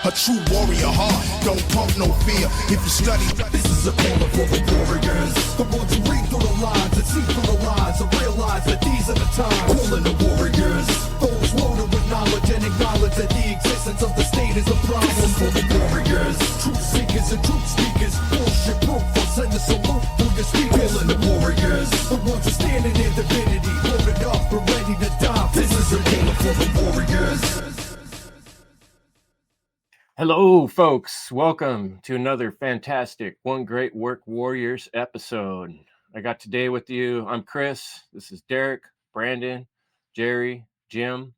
A true warrior heart, don't pump no fear. If you study, this is a call for the warriors. The ones who read through the lines and see through the lies and realize that these are the times. Calling the warriors, those loaded with knowledge and acknowledge that the existence of the state is a problem. This is for the warriors, truth seekers and truth speakers. Bullshit proof, I'll send a salute through your speakers. Calling the warriors, the ones who stand in their divinity, loaded up and ready to die. This is a call for the warriors. Hello, folks. Welcome to another fantastic One Great Work Warriors episode. I got today with you. I'm Chris. This is Derek, Brandon, Jerry, Jim,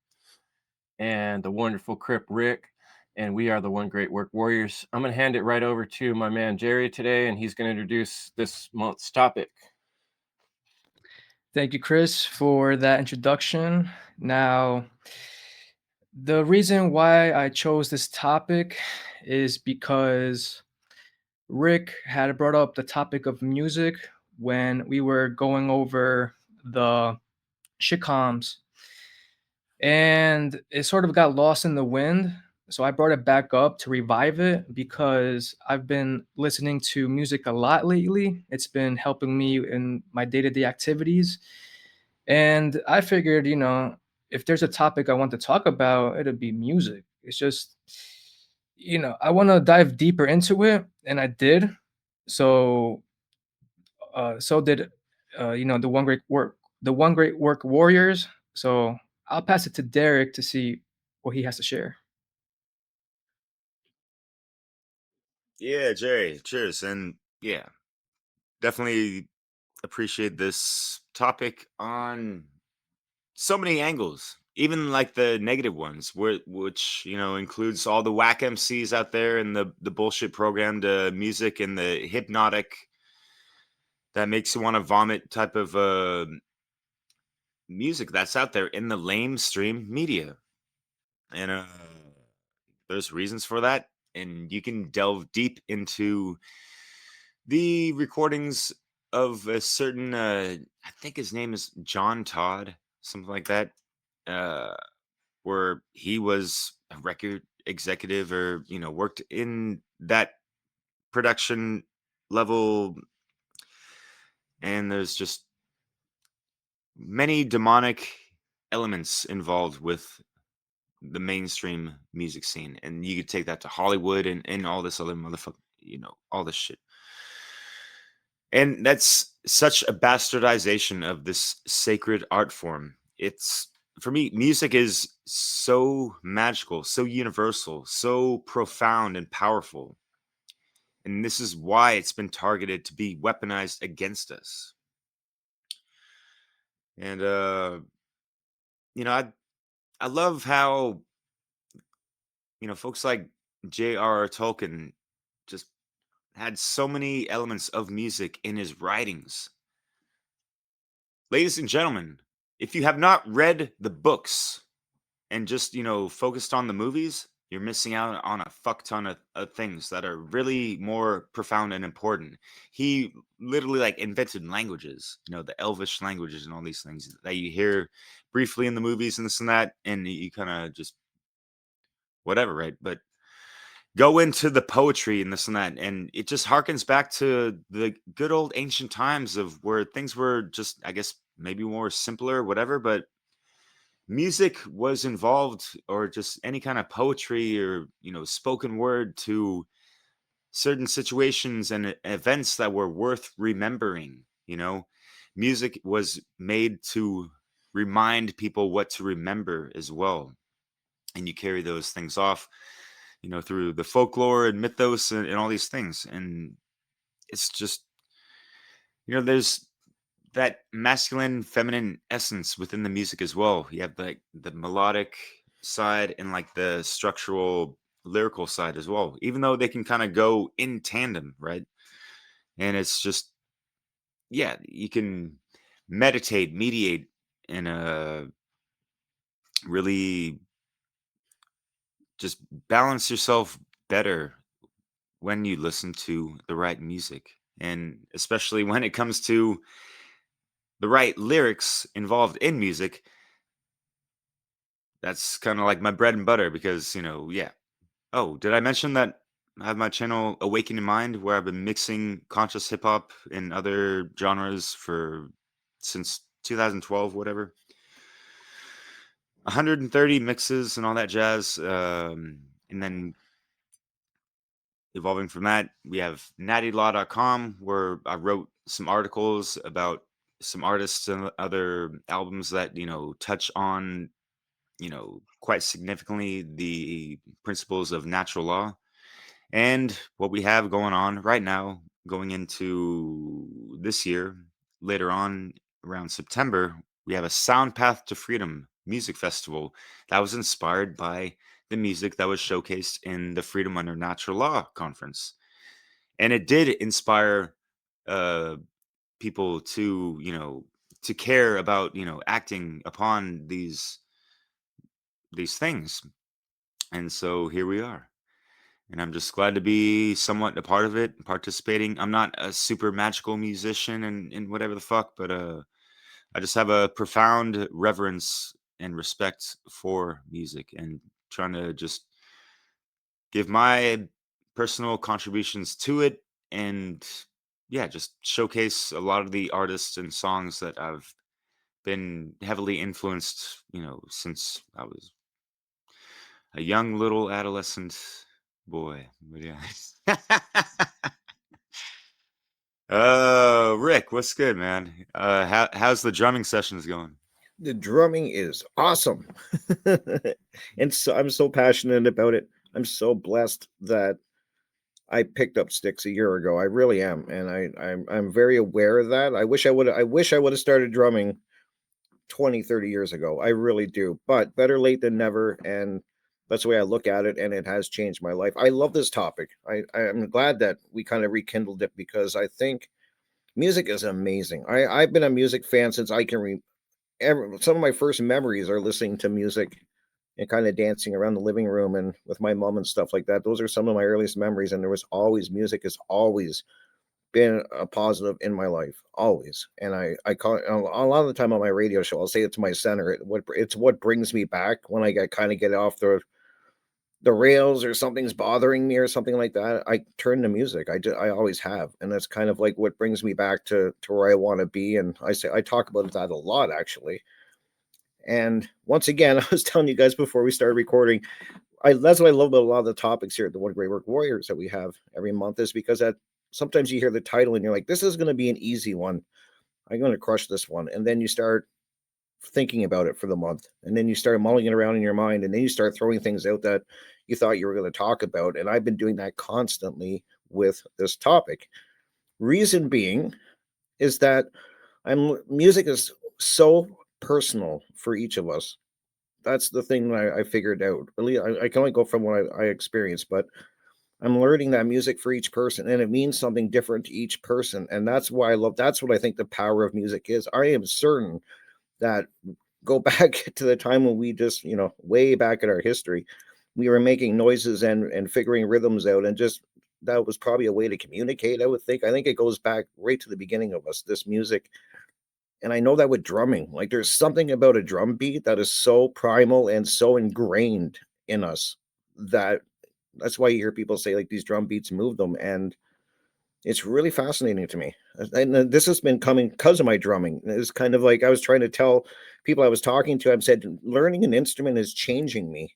and the wonderful Crip Rick. And we are the One Great Work Warriors. I'm going to hand it right over to my man Jerry today, and he's going to introduce this month's topic. Thank you, Chris, for that introduction. Now, the reason why I chose this topic is because Rick had brought up the topic of music when we were going over the shitcoms, and it sort of got lost in the wind. So I brought it back up to revive it because I've been listening to music a lot lately. It's been helping me in my day-to-day activities. And I figured, if there's a topic I want to talk about, it'd be music. It's just, I want to dive deeper into it, and I did. So, so did, the One Great Work Warriors. So I'll pass it to Derek to see what he has to share. Yeah, Jerry, cheers. And yeah, definitely appreciate this topic on so many angles, even like the negative ones, which includes all the whack MCs out there and the bullshit programmed music and the hypnotic that makes you want to vomit type of music that's out there in the lamestream media. And there's reasons for that, and you can delve deep into the recordings of a certain I think his name is John Todd, something like that, where he was a record executive or worked in that production level, and there's just many demonic elements involved with the mainstream music scene, and you could take that to Hollywood and all this other motherfucker, all this shit. And that's such a bastardization of this sacred art form. It's, for me, music is so magical, so universal, so profound and powerful. And this is why it's been targeted to be weaponized against us. And I love how folks like J.R.R. Tolkien just had so many elements of music in his writings. Ladies and gentlemen, if you have not read the books and just, focused on the movies, you're missing out on a fuck ton of things that are really more profound and important. He literally invented languages, the Elvish languages and all these things that you hear briefly in the movies and this and that, and you kind of just whatever, right? But go into the poetry and this and that, and it just harkens back to the good old ancient times of where things were just, I guess, maybe more simpler, whatever, but music was involved, or just any kind of poetry or spoken word to certain situations and events that were worth remembering. Music was made to remind people what to remember as well, and you carry those things off through the folklore and mythos and all these things. And it's just, there's that masculine, feminine essence within the music as well. You have the melodic side and the structural, lyrical side as well, even though they can kind of go in tandem, right? And it's just, yeah, you can mediate in a really just balance yourself better when you listen to the right music, and especially when it comes to the right lyrics involved in music. That's kind of like my bread and butter, because yeah, Oh, did I mention that I have my channel Awakening Mind, where I've been mixing conscious hip hop and other genres for since 2012, whatever. 130 mixes and all that jazz. And then evolving from that, we have nattylaw.com, where I wrote some articles about some artists and other albums that, touch on, quite significantly the principles of natural law. And what we have going on right now, going into this year, later on around September, we have a Sound Path to Freedom music festival that was inspired by the music that was showcased in the Freedom Under Natural Law conference. And it did inspire uh, people to, to care about, acting upon these things. And so here we are. And I'm just glad to be somewhat a part of it, participating. I'm not a super magical musician and whatever the fuck, but I just have a profound reverence and respect for music, and trying to just give my personal contributions to it, and yeah, just showcase a lot of the artists and songs that I've been heavily influenced, since I was a young little adolescent boy. But yeah. Rick, what's good, man? How's the drumming sessions going? The drumming is awesome. And so I'm so passionate about it. I'm so blessed that I picked up sticks a year ago. I really am, and I'm very aware of that. I wish I would have started drumming 20, 30 years ago. I really do. But better late than never, and that's the way I look at it, and it has changed my life. I love this topic. I'm glad that we kind of rekindled it, because I think music is amazing. I've been a music fan since I can some of my first memories are listening to music and kind of dancing around the living room and with my mom and stuff like that. Those are some of my earliest memories, and there was always music has always been a positive in my life, always. And I call it a lot of the time on my radio show. I'll say it's my center. It's what brings me back when I kind of get off the rails, or something's bothering me or something like that. I turn to music. I always have, and that's kind of like what brings me back to where I want to be. And I talk about that a lot, actually. And once again, I was telling you guys before we started recording, that's what I love about a lot of the topics here at the One Great Work Warriors that we have every month, is because that sometimes you hear the title and you're like, this is going to be an easy one. I'm going to crush this one. And then you start thinking about it for the month, and then you start mulling it around in your mind, and then you start throwing things out that you thought you were going to talk about. And I've been doing that constantly with this topic. Reason being is that music is so personal for each of us. That's the thing that I figured out. Really, I can only go from what I experienced, but I'm learning that music for each person, and it means something different to each person. And that's why that's what I think the power of music is. I am certain that, go back to the time when we just, way back in our history, we were making noises and figuring rhythms out, and just that was probably a way to communicate, I would think. I think it goes back right to the beginning of us, this music. And I know that with drumming, like there's something about a drum beat that is so primal and so ingrained in us, that's why you hear people say like these drum beats move them. And it's really fascinating to me. And this has been coming because of my drumming. It's kind of like I was trying to tell people I was talking to, I've said, learning an instrument is changing me.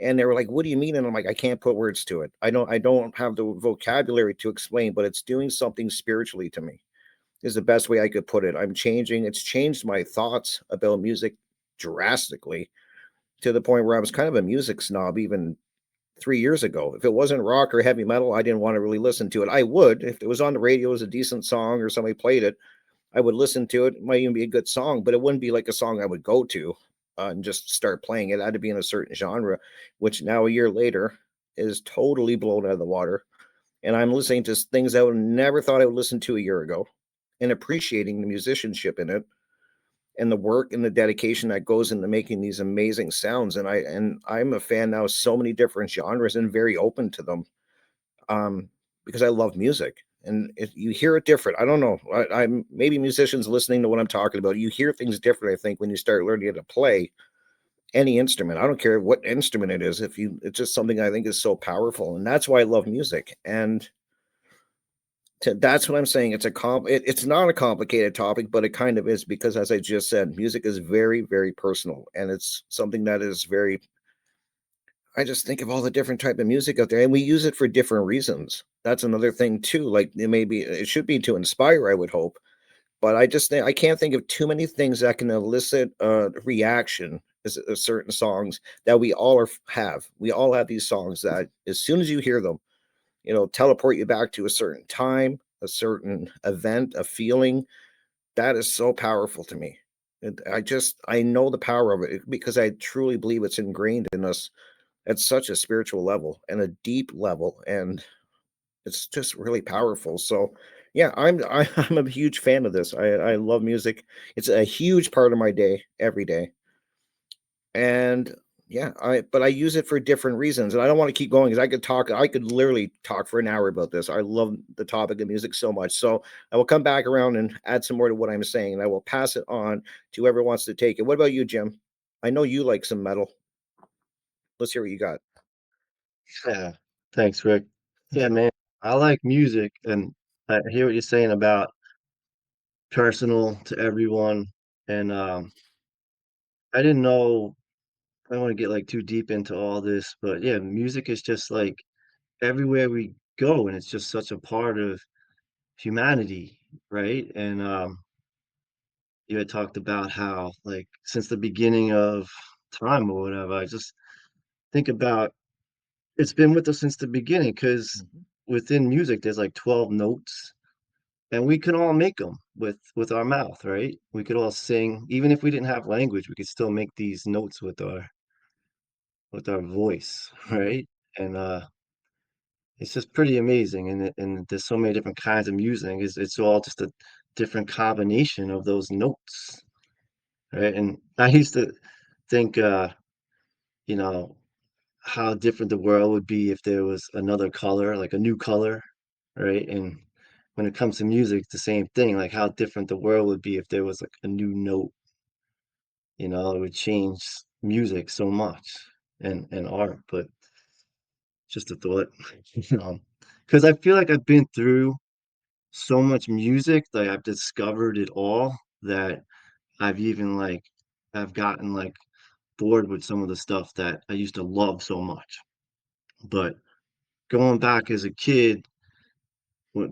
And they were like, what do you mean? And I'm like, I can't put words to it. I don't have the vocabulary to explain, but it's doing something spiritually to me, is the best way I could put it. It's changed my thoughts about music drastically, to the point where I was kind of a music snob even 3 years ago. If it wasn't rock or heavy metal, I didn't want to really listen to it. I would, if it was on the radio as a decent song or somebody played it, I would listen to it. It might even be a good song, but it wouldn't be like a song I would go to and just start playing it. It had to be in a certain genre, which now a year later is totally blown out of the water. And I'm listening to things I would never thought I would listen to a year ago, and appreciating the musicianship in it, and the work and the dedication that goes into making these amazing sounds. And I'm a fan now of so many different genres, and very open to them, because I love music. And you hear it different. I don't know. I'm maybe musicians listening to what I'm talking about. You hear things different, I think, when you start learning how to play. any instrument. I don't care what instrument it is. It's just something I think is so powerful, and that's why I love music. And that's what I'm saying. It's not a complicated topic, but it kind of is because, as I just said, music is very, very personal, and it's something that is very. I just think of all the different type of music out there, and we use it for different reasons. That's another thing too. Like it should be to inspire, I would hope, but I just think I can't think of too many things that can elicit a reaction as certain songs that have. We all have these songs that as soon as you hear them, teleport you back to a certain time, a certain event, a feeling. That is so powerful to me. And I know the power of it because I truly believe it's ingrained in us at such a spiritual level and a deep level, and it's just really powerful. So yeah, I'm a huge fan of this. I love music. It's a huge part of my day every day. And yeah, I use it for different reasons. And I don't want to keep going because I could literally talk for an hour about this. I love the topic of music so much. So I will come back around and add some more to what I'm saying, and I will pass it on to whoever wants to take it. What about you, Jim? I know you like some metal. Let's hear what you got. Yeah. Thanks, Rick. Yeah, man. I like music, and I hear what you're saying about personal to everyone. And I didn't know I don't want to get like too deep into all this, but yeah, music is just like everywhere we go, and it's just such a part of humanity, right? And you had talked about how like since the beginning of time or whatever, I just think about it's been with us since the beginning because within music there's like 12 notes and we can all make them with our mouth, right? We could all sing even if we didn't have language, we could still make these notes with our voice, right? And it's just pretty amazing, and there's so many different kinds of music. It's all just a different combination of those notes, right? And I used to think, you know, how different the world would be if there was another color, like a new color, right? And when it comes to music, it's the same thing, like how different the world would be if there was like a new note, it would change music so much and art. But just a thought, because I feel like I've been through so much music, like I've discovered it all that I've even like I've gotten like bored with some of the stuff that I used to love so much. But going back as a kid,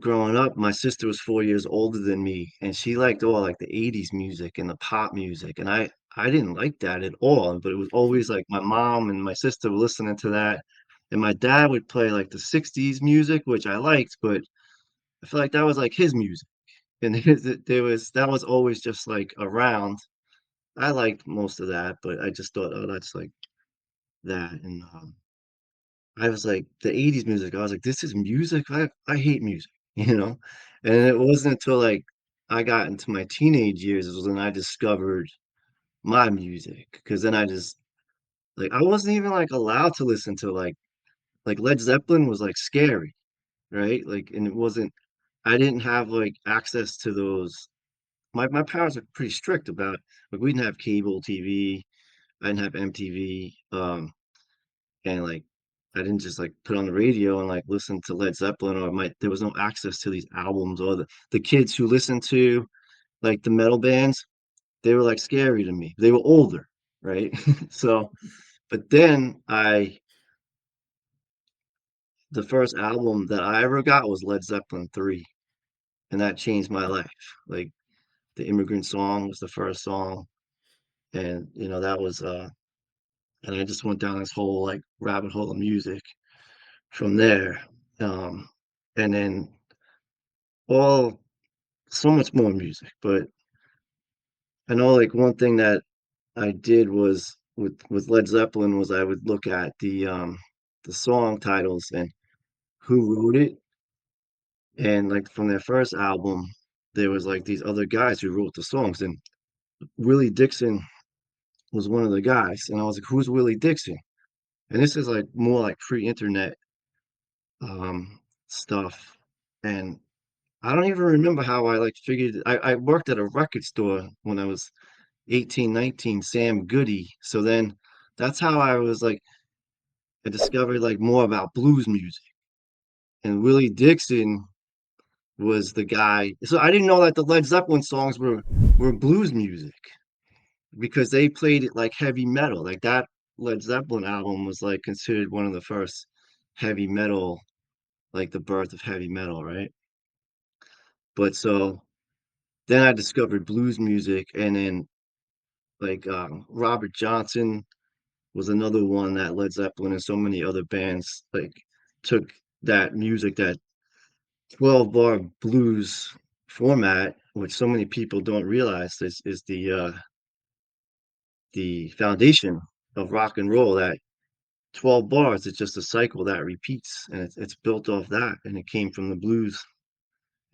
growing up, my sister was 4 years older than me, and she liked all like the '80s music and the pop music, and I didn't like that at all. But it was always like my mom and my sister were listening to that, and my dad would play like the '60s music, which I liked, but I feel like that was like his music, and that was always just like around. I liked most of that, but I just thought, oh, that's like that, and I was like, the '80s music, I was like, "This is music? I hate music," you know? And it wasn't until, like, I got into my teenage years is when I discovered my music, because then I just like, I wasn't even, like, allowed to listen to, like, Led Zeppelin was, like, scary, right? Like, and it wasn't I didn't have, like, access to those my parents are pretty strict about like, we didn't have cable TV, I didn't have MTV, and like I didn't just like put on the radio and like listen to Led Zeppelin or my there was no access to these albums or the kids who listened to like the metal bands, they were like scary to me. They were older, right? So, but then the first album that I ever got was Led Zeppelin 3, and that changed my life. Like the Immigrant Song was the first song, and that was and I just went down this whole like rabbit hole of music from there. Um, and then all so much more music. But I know like one thing that I did was with Led Zeppelin was I would look at the song titles and who wrote it. And like from their first album, there was like these other guys who wrote the songs, and Willie Dixon was one of the guys. And I was like, who's Willie Dixon? And this is like more like pre-internet stuff. And I don't even remember how I like figured I worked at a record store when I was 18, 19, Sam Goody. So then that's how I was like, I discovered like more about blues music. And Willie Dixon was the guy. So I didn't know that the Led Zeppelin songs were blues music because they played it like heavy metal. Like that Led Zeppelin album was like considered one of the first heavy metal, like the birth of heavy metal, right? But so then I discovered blues music, and then like Robert Johnson was another one that Led Zeppelin and so many other bands like took that music, that 12 bar blues format, which so many people don't realize is the foundation of rock and roll. That 12 bars is just a cycle that repeats, and it's built off that, and it came from the blues.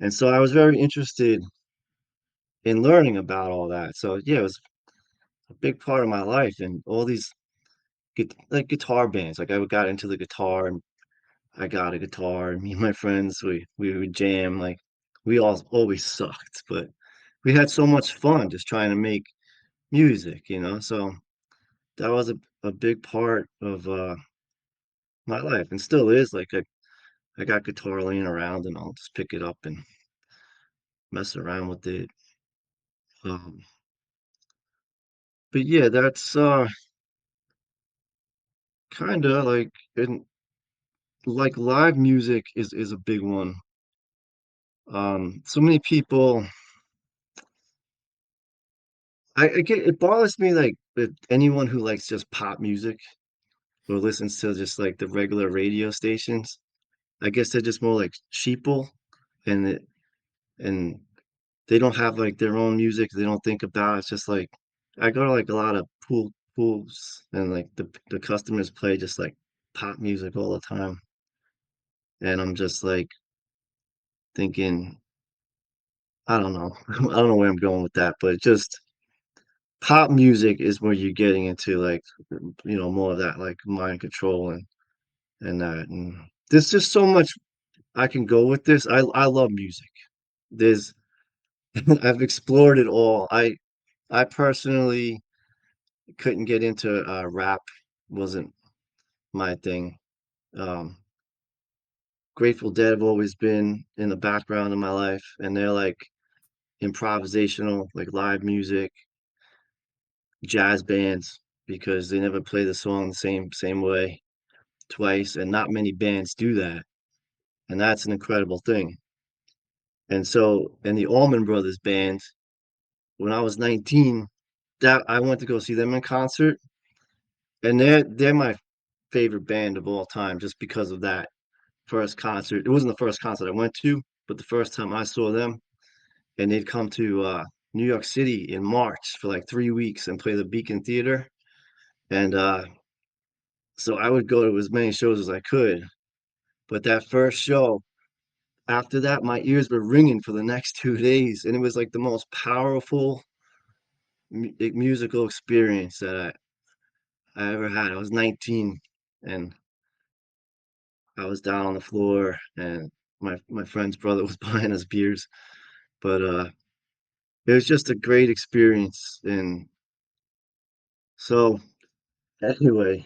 And so I was very interested in learning about all that. So yeah, it was a big part of my life, and all these like guitar bands. Like I got into the guitar, and I got a guitar, and me and my friends we would jam. Like we all always sucked, but we had so much fun just trying to make music, you know. So that was a big part of my life, and still is. Like I got guitar laying around, and I'll just pick it up and mess around with it. Um, but yeah, that's kind of like, and like live music is a big one. So many people, I get it bothers me like that anyone who likes just pop music or listens to just like the regular radio stations. I guess they're just more like sheeple, and and they don't have like their own music. They don't think about it. It's just like I go to like a lot of pools, and like the customers play just like pop music all the time, and I'm just like thinking, I don't know, I don't know where I'm going with that, but just pop music is where you're getting into like more of that like mind control and that, and there's just so much I can go with this. I love music. There's I've explored it all. I personally couldn't get into rap, wasn't my thing. Um, Grateful Dead have always been in the background of my life, and they're like improvisational, like live music, jazz bands, because they never play the song the same way twice, and not many bands do that, and that's an incredible thing. And so, and the Allman Brothers band, when I was 19, that I went to go see them in concert, and they're my favorite band of all time just because of that first concert. It wasn't the first concert I went to, but the first time I saw them, and they'd come to New York City in March for like 3 weeks and play the Beacon Theater. And so I would go to as many shows as I could. But that first show, after that, my ears were ringing for the next 2 days. And it was like the most powerful musical experience that I ever had. I was 19, and I was down on the floor, and my friend's brother was buying us beers. But it was just a great experience. And so anyway,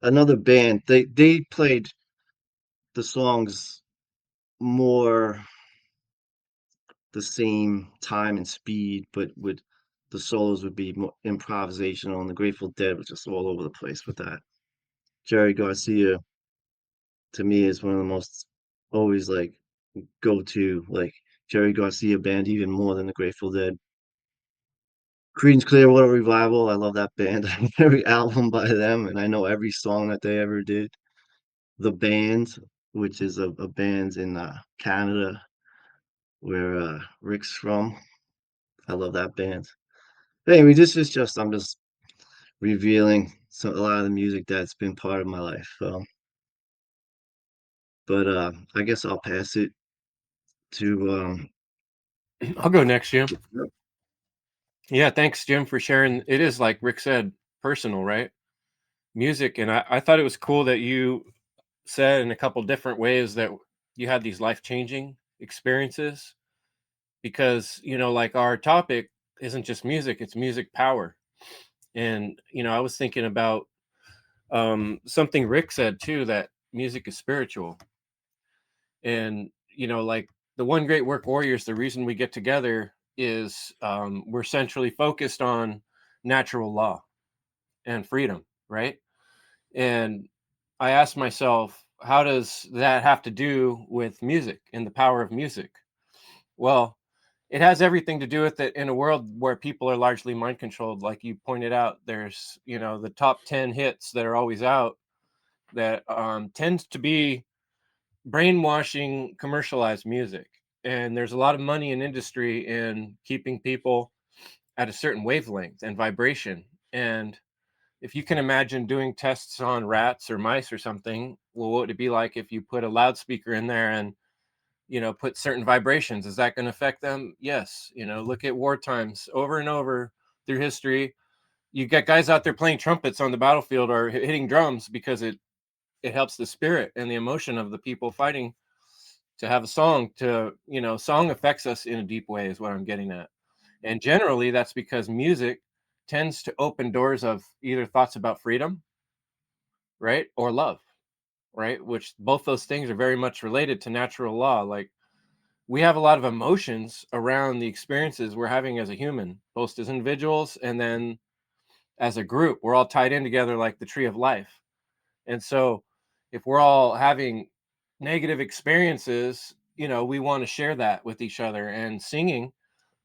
another band, they played the songs more the same time and speed, but would the solos would be more improvisational, and the Grateful Dead was just all over the place with that. Jerry Garcia to me is one of the most always like go to like Jerry Garcia band even more than the Grateful Dead. Creedence Clearwater Revival, I love that band. I have every album by them, and I know every song that they ever did. The Band, which is a band in Canada where Rick's from. I love that band. Anyway, this is just I'm just revealing a lot of the music that's been part of my life. But I guess I'll pass it to I'll go next, Jim. Yeah, thanks, Jim, for sharing. It is like Rick said, personal, right? Music. And I thought it was cool that you said in a couple different ways that you had these life-changing experiences, because, like our topic isn't just music, it's music power. And, I was thinking about Something Rick said too, that music is spiritual. And, like the One Great Work Warriors, the reason we get together is we're centrally focused on natural law and freedom, right? And I asked myself, how does that have to do with music and the power of music? Well, it has everything to do with it in a world where people are largely mind controlled. Like you pointed out, there's, the top 10 hits that are always out that tends to be brainwashing commercialized music. And there's a lot of money in industry in keeping people at a certain wavelength and vibration. And if you can imagine doing tests on rats or mice or something, well, what would it be like if you put a loudspeaker in there and, put certain vibrations? Is that going to affect them? Yes. Look at war times over and over through history. You got guys out there playing trumpets on the battlefield or hitting drums because it helps the spirit and the emotion of the people fighting to have a song. Song affects us in a deep way is what I'm getting at. And generally that's because music tends to open doors of either thoughts about freedom, right, or love, right, which both those things are very much related to natural law. Like we have a lot of emotions around the experiences we're having as a human, both as individuals and then as a group. We're all tied in together like the tree of life. And so if we're all having negative experiences, we want to share that with each other. And singing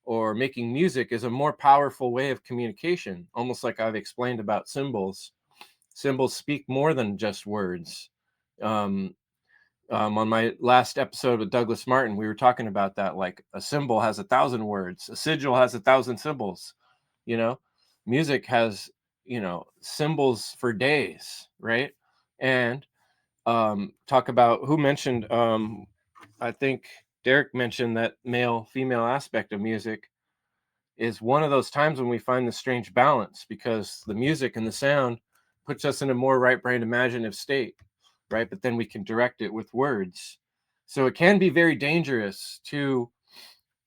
or making music is a more powerful way of communication, almost like I've explained about symbols. Symbols speak more than just words. Um, on my last episode with Douglas Martin, we were talking about that. Like a symbol has 1,000 words, a sigil has 1,000 symbols. You know, music has symbols for days, right? And talk about who mentioned. I think Derek mentioned that male female aspect of music is one of those times when we find the strange balance, because the music and the sound puts us in a more right brain imaginative state, right? But then we can direct it with words. So it can be very dangerous to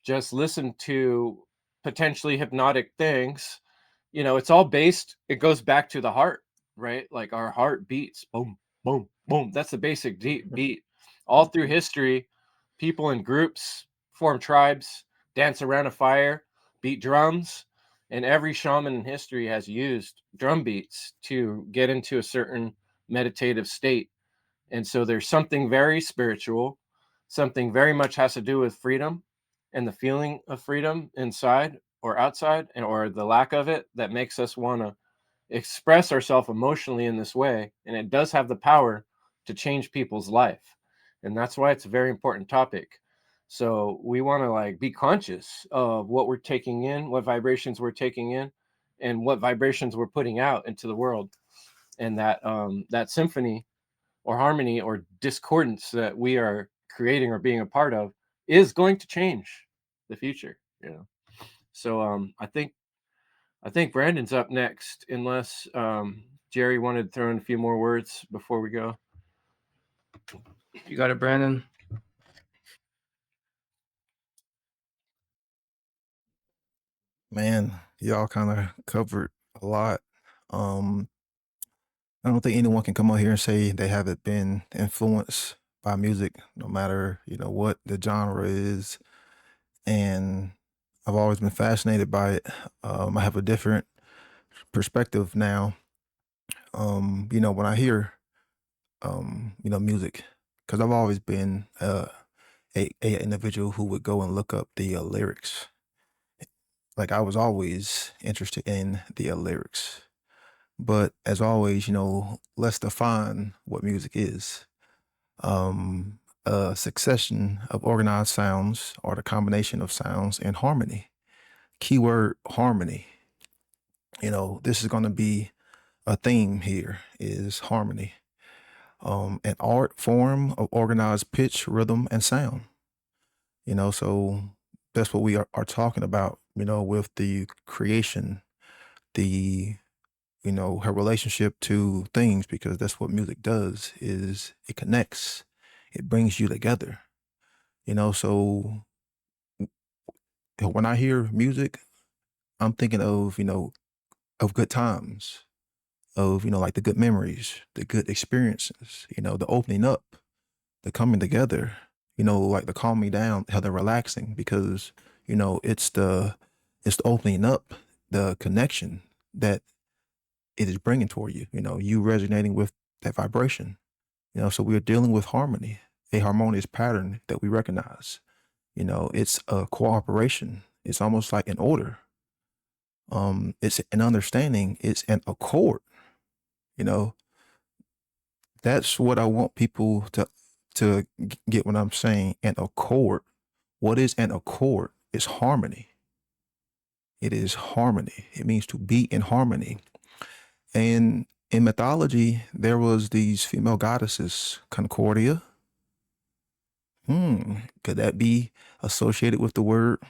just listen to potentially hypnotic things. It's all based, it goes back to the heart, right? Like our heart beats boom, boom, boom. That's the basic deep beat. All through history, people in groups form tribes, dance around a fire, beat drums, and every shaman in history has used drum beats to get into a certain meditative state. And so there's something very spiritual, something very much has to do with freedom and the feeling of freedom inside or outside, or the lack of it, that makes us want to express ourselves emotionally in this way. And it does have the power to change people's life. And that's why it's a very important topic. So we want to like be conscious of what we're taking in, what vibrations we're taking in, and what vibrations we're putting out into the world. And that symphony or harmony or discordance that we are creating or being a part of is going to change the future. So I think Brandon's up next, unless Jerry wanted to throw in a few more words before we go. You got it, Brandon. Man, y'all kind of covered a lot. Um, I don't think anyone can come out here and say they haven't been influenced by music, no matter what the genre is. And I've always been fascinated by it. I have a different perspective now. When I hear music, because I've always been a individual who would go and look up the lyrics. Like I was always interested in the lyrics. But as always, let's define what music is. A succession of organized sounds or the combination of sounds in harmony. Keyword harmony. This is going to be a theme here is harmony. An art form of organized pitch, rhythm, and sound. So that's what we are talking about, with the creation, the her relationship to things, because that's what music does, is it connects, it brings you together. So when I hear music, I'm thinking of of good times, of, like the good memories, the good experiences, the opening up, the coming together, like the calming down, how they're relaxing because, it's the opening up, the connection that it is bringing toward you, you resonating with that vibration, so we're dealing with harmony, a harmonious pattern that we recognize, it's a cooperation. It's almost like an order. It's an understanding. It's an accord, you know, that's what I want people to get when I'm saying an accord. What is an accord? It's harmony. It is harmony. It means to be in harmony. And in mythology, there was these female goddesses, Concordia. Could that be associated with the word,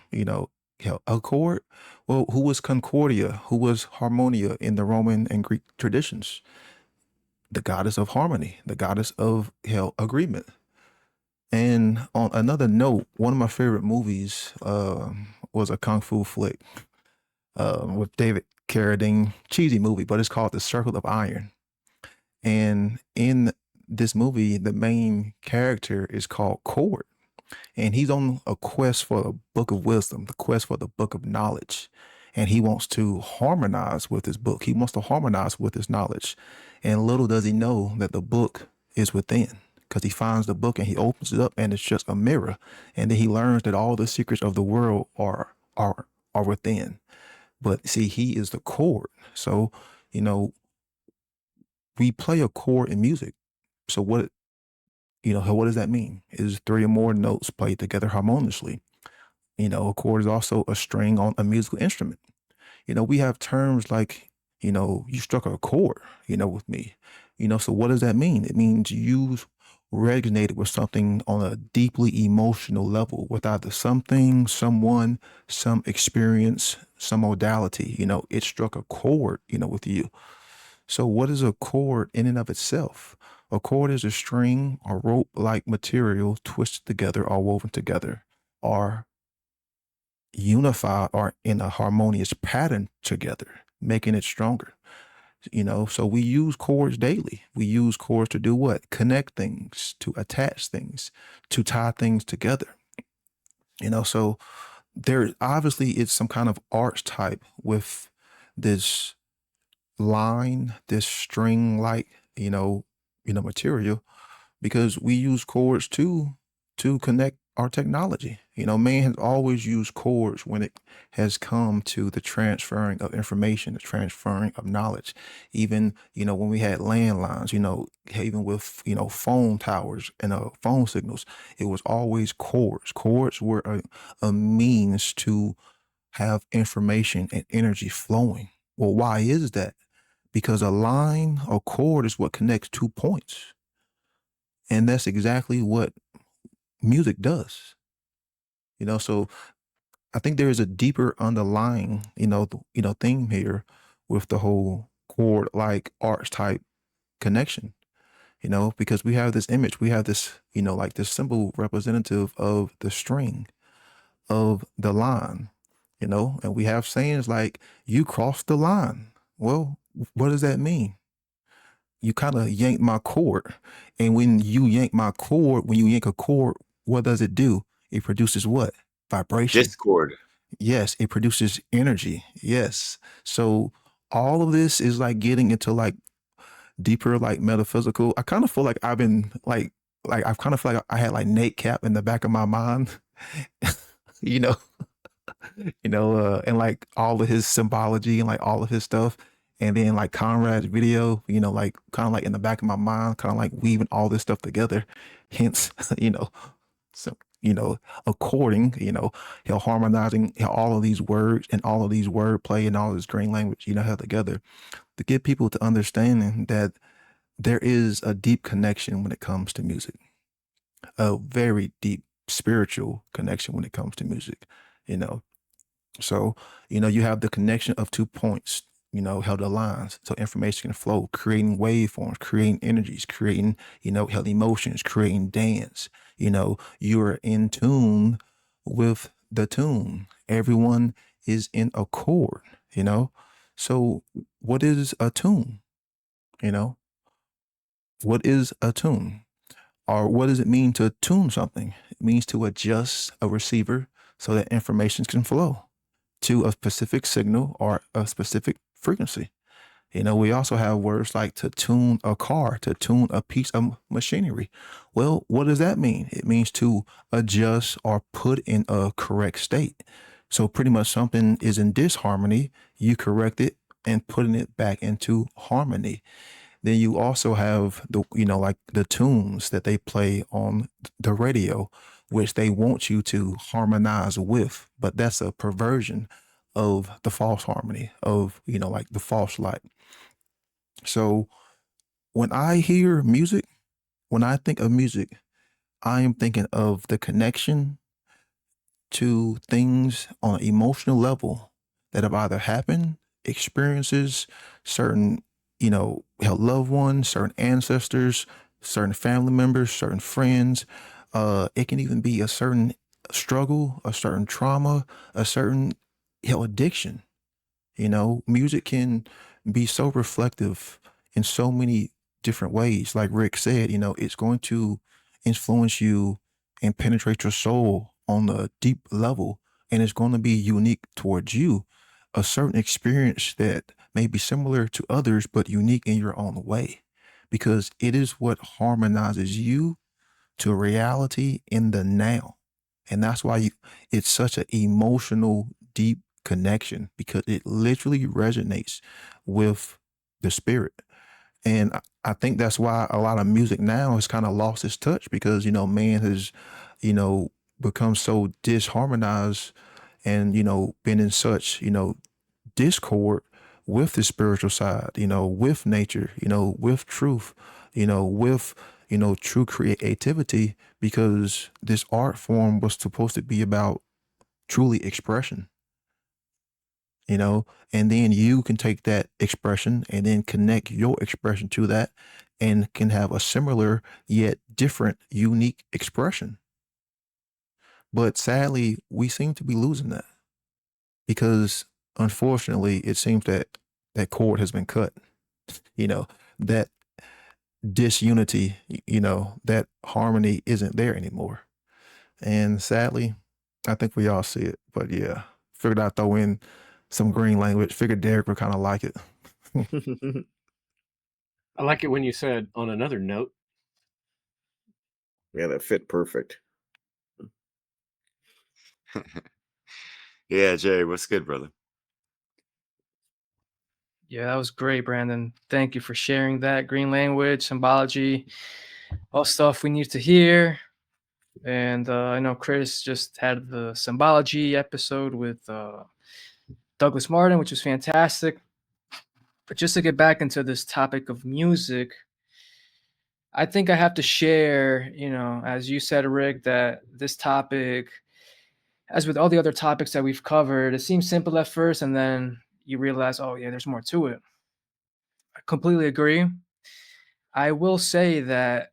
accord? Well, who was Concordia? Who was Harmonia in the Roman and Greek traditions? The goddess of harmony, the goddess of agreement. And on another note, one of my favorite movies was a kung fu flick with David Carradine, cheesy movie, but it's called The Circle of Iron. And in this movie, the main character is called Cord, and he's on a quest for the book of wisdom, the quest for the book of knowledge. And he wants to harmonize with his book. He wants to harmonize with his knowledge. And little does he know that the book is within, because he finds the book and he opens it up and it's just a mirror. And then he learns that all the secrets of the world are within. But see, he is the chord. So, we play a chord in music. So what does that mean? Is 3 or more notes played together harmoniously. A chord is also a string on a musical instrument. We have terms like, you struck a chord, with me. So what does that mean? It means you resonated with something on a deeply emotional level with either something, someone, some experience, some modality. It struck a chord, with you. So what is a chord in and of itself? A chord is a string or rope-like material twisted together or woven together or unified or in a harmonious pattern together, making it stronger. So we use chords daily. We use chords to do what? Connect things, to attach things, to tie things together. So there obviously it's some kind of archetype with this line, this string like, material, because we use chords to connect our technology. Man has always used chords when it has come to the transferring of information, the transferring of knowledge. Even, when we had landlines, even with, phone towers and phone signals, it was always chords. Chords were a means to have information and energy flowing. Well, why is that? Because a line or chord is what connects 2 points. And that's exactly what music does. So I think there is a deeper underlying, theme here with the whole chord like archetype connection, because we have this image, we have this, like this symbol representative of the string, of the line, and we have sayings like, you crossed the line. Well, what does that mean? You kind of yank my cord. And when you yank my cord, when you yank a cord, what does it do? It produces what? Vibration. Discord. Yes, it produces energy. Yes. So all of this is like getting into like deeper, like metaphysical. I kind of feel like I've been I kind of feel like I had like Nate Cap in the back of my mind, you know, and like all of his symbology and like all of his stuff. And then like Conrad's video, like kind of like in the back of my mind, kind of like weaving all this stuff together. Hence, so, according, he'll harmonizing all of these words and all of these wordplay and all of this green language, held together to get people to understanding that there is a deep connection when it comes to music, a very deep spiritual connection when it comes to music, So, you have the connection of 2 points, held the lines so information can flow, creating waveforms, creating energies, creating, held emotions, creating dance. You're in tune with the tune. Everyone is in accord, So what is a tune? You know, what is a tune? Or what does it mean to tune something? It means to adjust a receiver so that information can flow to a specific signal or a specific frequency. We also have words like to tune a car, to tune a piece of machinery. Well, what does that mean? It means to adjust or put in a correct state. So pretty much something is in disharmony, you correct it and putting it back into harmony. Then you also have like the tunes that they play on the radio, which they want you to harmonize with, but that's a perversion of the false harmony of, like the false light. So when I hear music, when I think of music, I am thinking of the connection to things on an emotional level that have either happened, experiences, certain, loved ones, certain ancestors, certain family members, certain friends. It can even be a certain struggle, a certain trauma, a certain addiction. Music can be so reflective in so many different ways. Like Rick said, it's going to influence you and penetrate your soul on a deep level, and it's going to be unique towards you. A certain experience that may be similar to others, but unique in your own way, because it is what harmonizes you to reality in the now. And that's why it's such an emotional, deep connection, because it literally resonates with the spirit. And I think that's why a lot of music now has kind of lost its touch, because, man has, become so disharmonized and, been in such, discord with the spiritual side, with nature, with truth, with, true creativity, because this art form was supposed to be about truly expression, and then you can take that expression and then connect your expression to that and can have a similar yet different, unique expression. But sadly, we seem to be losing that, because unfortunately, it seems that that cord has been cut, that disunity, that harmony isn't there anymore. And sadly, I think we all see it. But yeah, figured I'd throw in some green language. Figured Derek would kind of like it. I like it when you said on another note. Yeah, that fit perfect. Yeah, Jerry, what's good, brother? Yeah, that was great, Brandon. Thank you for sharing that. Green language, symbology, all stuff we need to hear. And I know Chris just had the symbology episode with Douglas Martin, which was fantastic. But just to get back into this topic of music, I think I have to share, as you said, Rick, that this topic, as with all the other topics that we've covered, it seems simple at first, and then you realize, oh, yeah, there's more to it. I completely agree. I will say that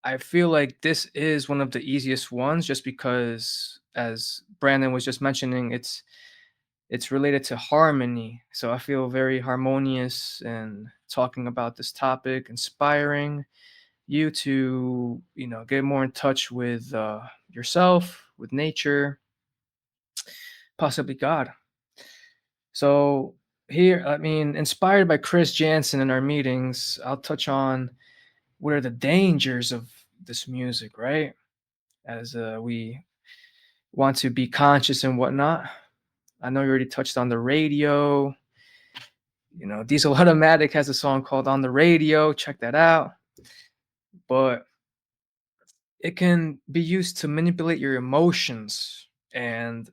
I feel like this is one of the easiest ones, just because, as Brandon was just mentioning, it's related to harmony. So I feel very harmonious and talking about this topic, inspiring you to, get more in touch with yourself, with nature, possibly God. So here, I mean, inspired by Chris Jansen in our meetings, I'll touch on what are the dangers of this music, right? As we want to be conscious and whatnot. I know you already touched on the radio. Diesel Automatic has a song called On the Radio. Check that out. But it can be used to manipulate your emotions. And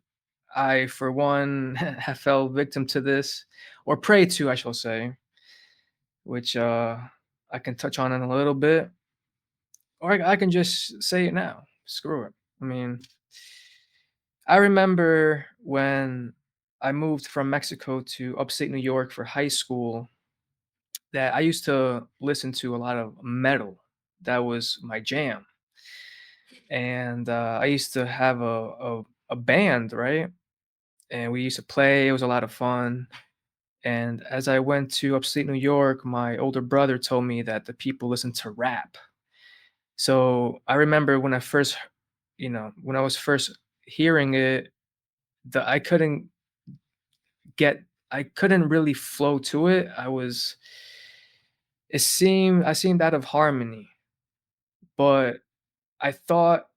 I, for one, have fell victim to this, or prey to, I shall say, which I can touch on in a little bit. Or I can just say it now. Screw it. I mean, I remember when I moved from Mexico to upstate New York for high school, that I used to listen to a lot of metal. That was my jam. And I used to have a band, right? And we used to play. It was a lot of fun. And as I went to upstate New York, my older brother told me that the people listen to rap. So I remember when I first, when I was first hearing it, the get, I couldn't really flow to it. I seemed out of harmony, but I thought,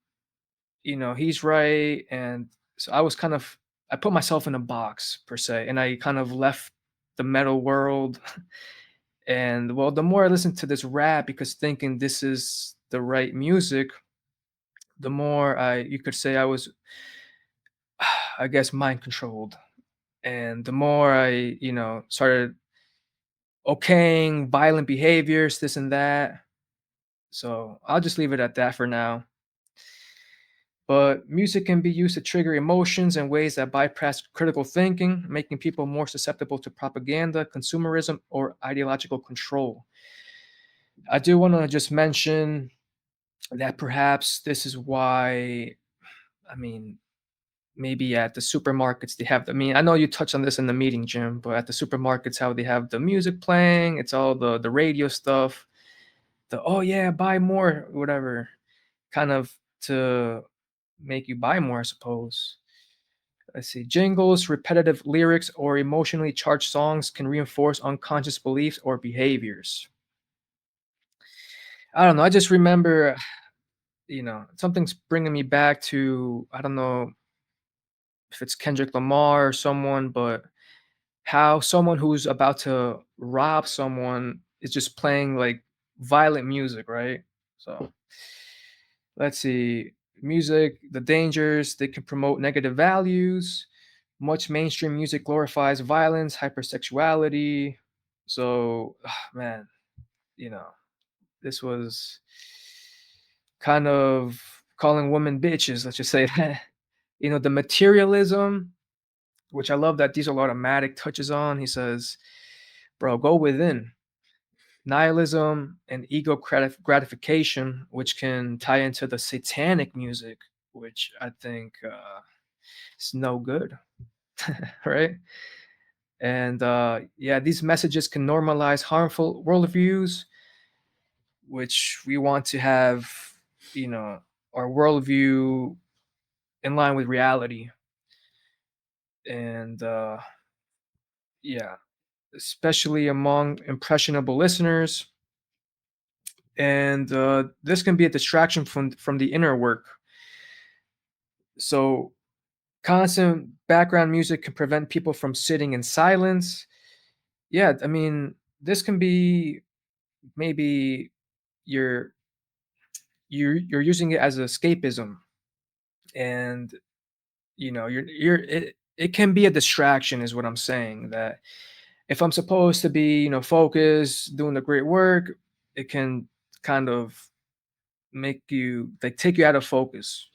he's right. And so I put myself in a box per se, and I kind of left the metal world. And well, the more I listened to this rap, because thinking this is the right music, the more you could say I was, I guess, mind controlled. And the more I, started okaying violent behaviors, this and that. So I'll just leave it at that for now. But music can be used to trigger emotions in ways that bypass critical thinking, making people more susceptible to propaganda, consumerism, or ideological control. I do want to just mention that perhaps this is why, I mean, maybe at the supermarkets they have, I know you touched on this in the meeting, Jim, but at the supermarkets, how they have the music playing, it's all the radio stuff, oh yeah, buy more, whatever, kind of to make you buy more, I suppose. Let's see. Jingles, repetitive lyrics, or emotionally charged songs can reinforce unconscious beliefs or behaviors. I don't know. I just remember, something's bringing me back to, I don't know if it's Kendrick Lamar or someone, but how someone who's about to rob someone is just playing like violent music, right? So let's see. Music, the dangers, they can promote negative values. Much mainstream music glorifies violence, hypersexuality. So, man, you know, this was kind of calling women bitches, let's just say that. The materialism, which I love that Diesel Automatic touches on. He says, bro, go within. Nihilism and ego gratification, which can tie into the satanic music, which I think is no good, right? And yeah, these messages can normalize harmful worldviews, which we want to have, our worldview in line with reality. And yeah, especially among impressionable listeners. And this can be a distraction from the inner work. So constant background music can prevent people from sitting in silence. Yeah, this can be, maybe you're you're using it as escapism, and it can be a distraction, is what I'm saying. That if I'm supposed to be, focused, doing the great work, it can kind of make you, like, take you out of focus.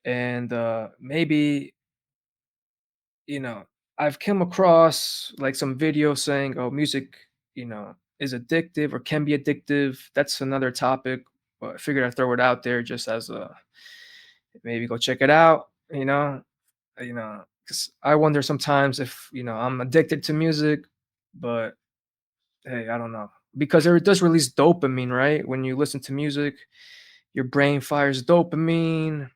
And maybe, you know I've come across like some videos saying, oh, music, is addictive or can be addictive. That's another topic, but I figured I'd throw it out there just as a, maybe go check it out. Because I wonder sometimes if, I'm addicted to music. But hey, I don't know, because it does release dopamine, right? When you listen to music, your brain fires dopamine.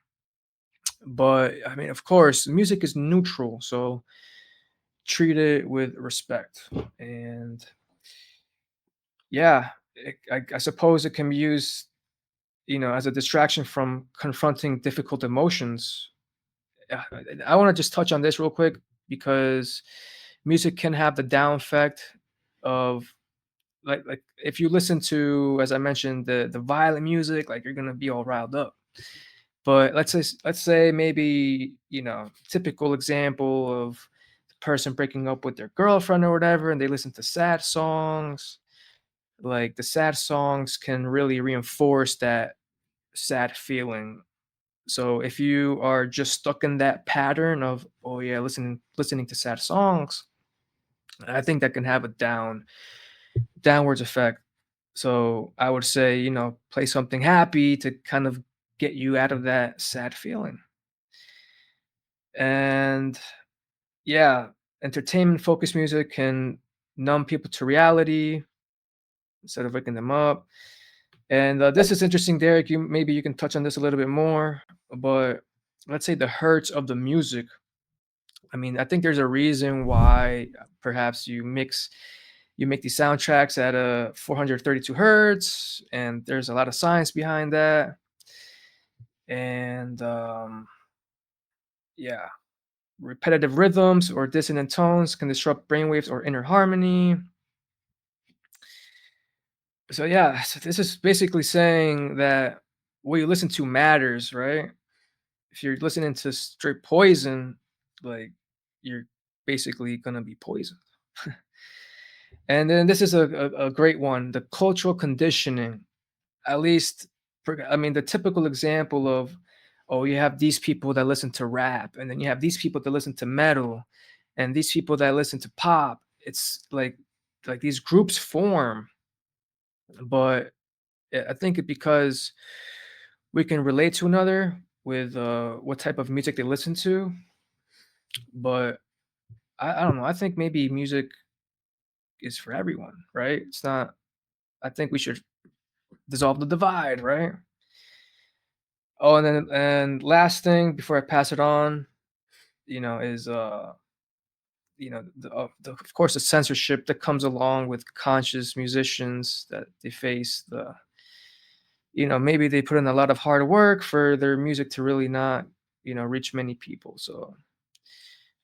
But of course, music is neutral, so treat it with respect. And yeah, I suppose it can be used, as a distraction from confronting difficult emotions. I want to just touch on this real quick, because music can have the down effect of, like if you listen to, as I mentioned, the violent music, like, you're gonna be all riled up. But let's say maybe, typical example of the person breaking up with their girlfriend or whatever, and they listen to sad songs. Like, the sad songs can really reinforce that sad feeling. So if you are just stuck in that pattern of, oh yeah, listening to sad songs, I think that can have a downwards effect. So I would say, play something happy to kind of get you out of that sad feeling. And yeah, entertainment focused music can numb people to reality instead of waking them up. And this is interesting, Derek. Maybe you can touch on this a little bit more. But let's say the hertz of the music. I mean, I think there's a reason why perhaps you make these soundtracks at a 432 hertz, and there's a lot of science behind that. And yeah, repetitive rhythms or dissonant tones can disrupt brainwaves or inner harmony. So yeah, so this is basically saying that what you listen to matters, right? If you're listening to straight poison, like you're basically gonna be poisoned. And then this is a great one, the cultural conditioning. At least, I mean, the typical example of, oh, you have these people that listen to rap, and then you have these people that listen to metal, and these people that listen to pop. It's like these groups form, but I think it because we can relate to another with what type of music they listen to. But I don't know. I think maybe music is for everyone, right? It's not. I think we should dissolve the divide, right? Oh, and last thing before I pass it on, is of course the censorship that comes along with conscious musicians that they face. Maybe they put in a lot of hard work for their music to really not reach many people. So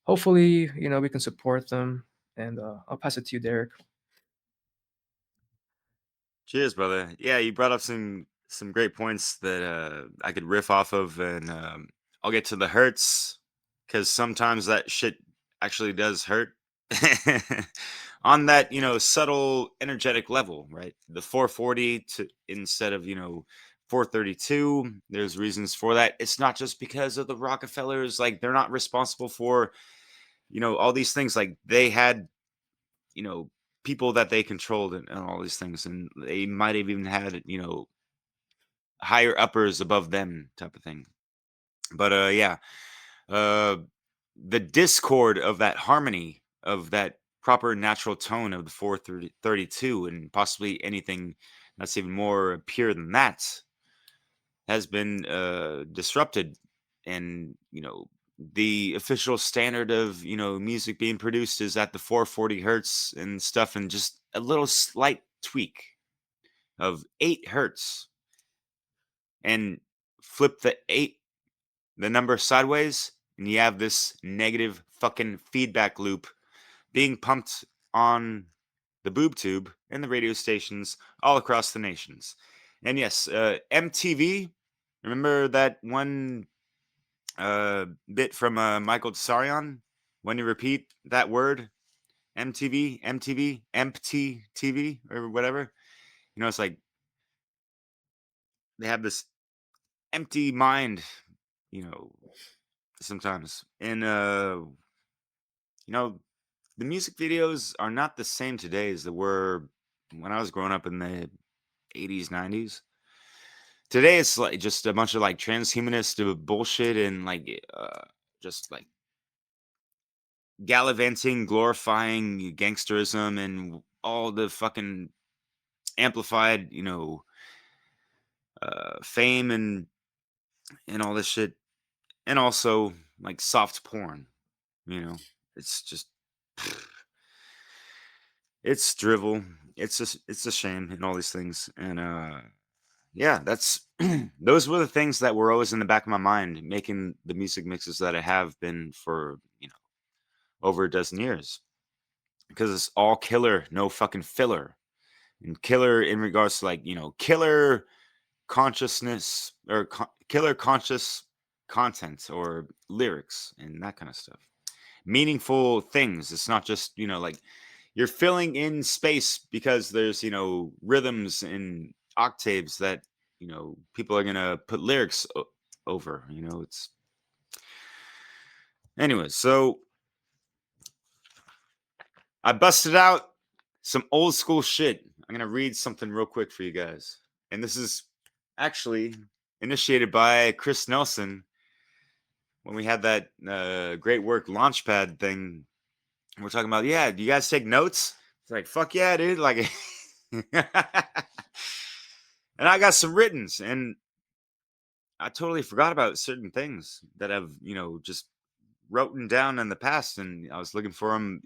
hopefully we can support them. And I'll pass it to you, Derek. Cheers, brother. Yeah, you brought up some great points that I could riff off of, and I'll get to the hurts because sometimes that shit actually does hurt on that subtle energetic level, right? The 440 to instead of 432. There's reasons for that. It's not just because of the Rockefellers, like they're not responsible for all these things. Like they had people that they controlled and all these things, and they might have even had higher uppers above them type of thing. But yeah, uh the discord of that harmony of that proper natural tone of the 432 and possibly anything that's even more pure than that has been disrupted. And the official standard of music being produced is at the 440 hertz and stuff, and just a little slight tweak of 8 hertz and flip the number sideways, and you have this negative fucking feedback loop being pumped on the boob tube and the radio stations all across the nations. And yes, MTV, remember that one bit from Michael Tsarion? When you repeat that word, MTV, MTV, empty TV, or whatever, it's like they have this empty mind, you know, sometimes. And the music videos are not the same today as they were when I was growing up in the 80s, 90s. Today it's like just a bunch of like transhumanist bullshit and like just like gallivanting, glorifying gangsterism and all the fucking amplified, fame and all this shit, and also like soft porn. It's just it's drivel. It's a shame and all these things, and yeah, that's those were the things that were always in the back of my mind, making the music mixes that I have been for over a dozen years, because it's all killer, no fucking filler. And killer in regards to like killer consciousness or killer conscious content or lyrics and that kind of stuff, meaningful things. It's not just like you're filling in space because there's rhythms and octaves that people are gonna put lyrics over. It's anyway. So I busted out some old school shit. I'm gonna read something real quick for you guys, and this is actually initiated by Chris Nelson when we had that great work Launchpad thing we're talking about, yeah, do you guys take notes? It's like, fuck yeah, dude. Like, and I got some writtens, and I totally forgot about certain things that I've, just written down in the past. And I was looking for them,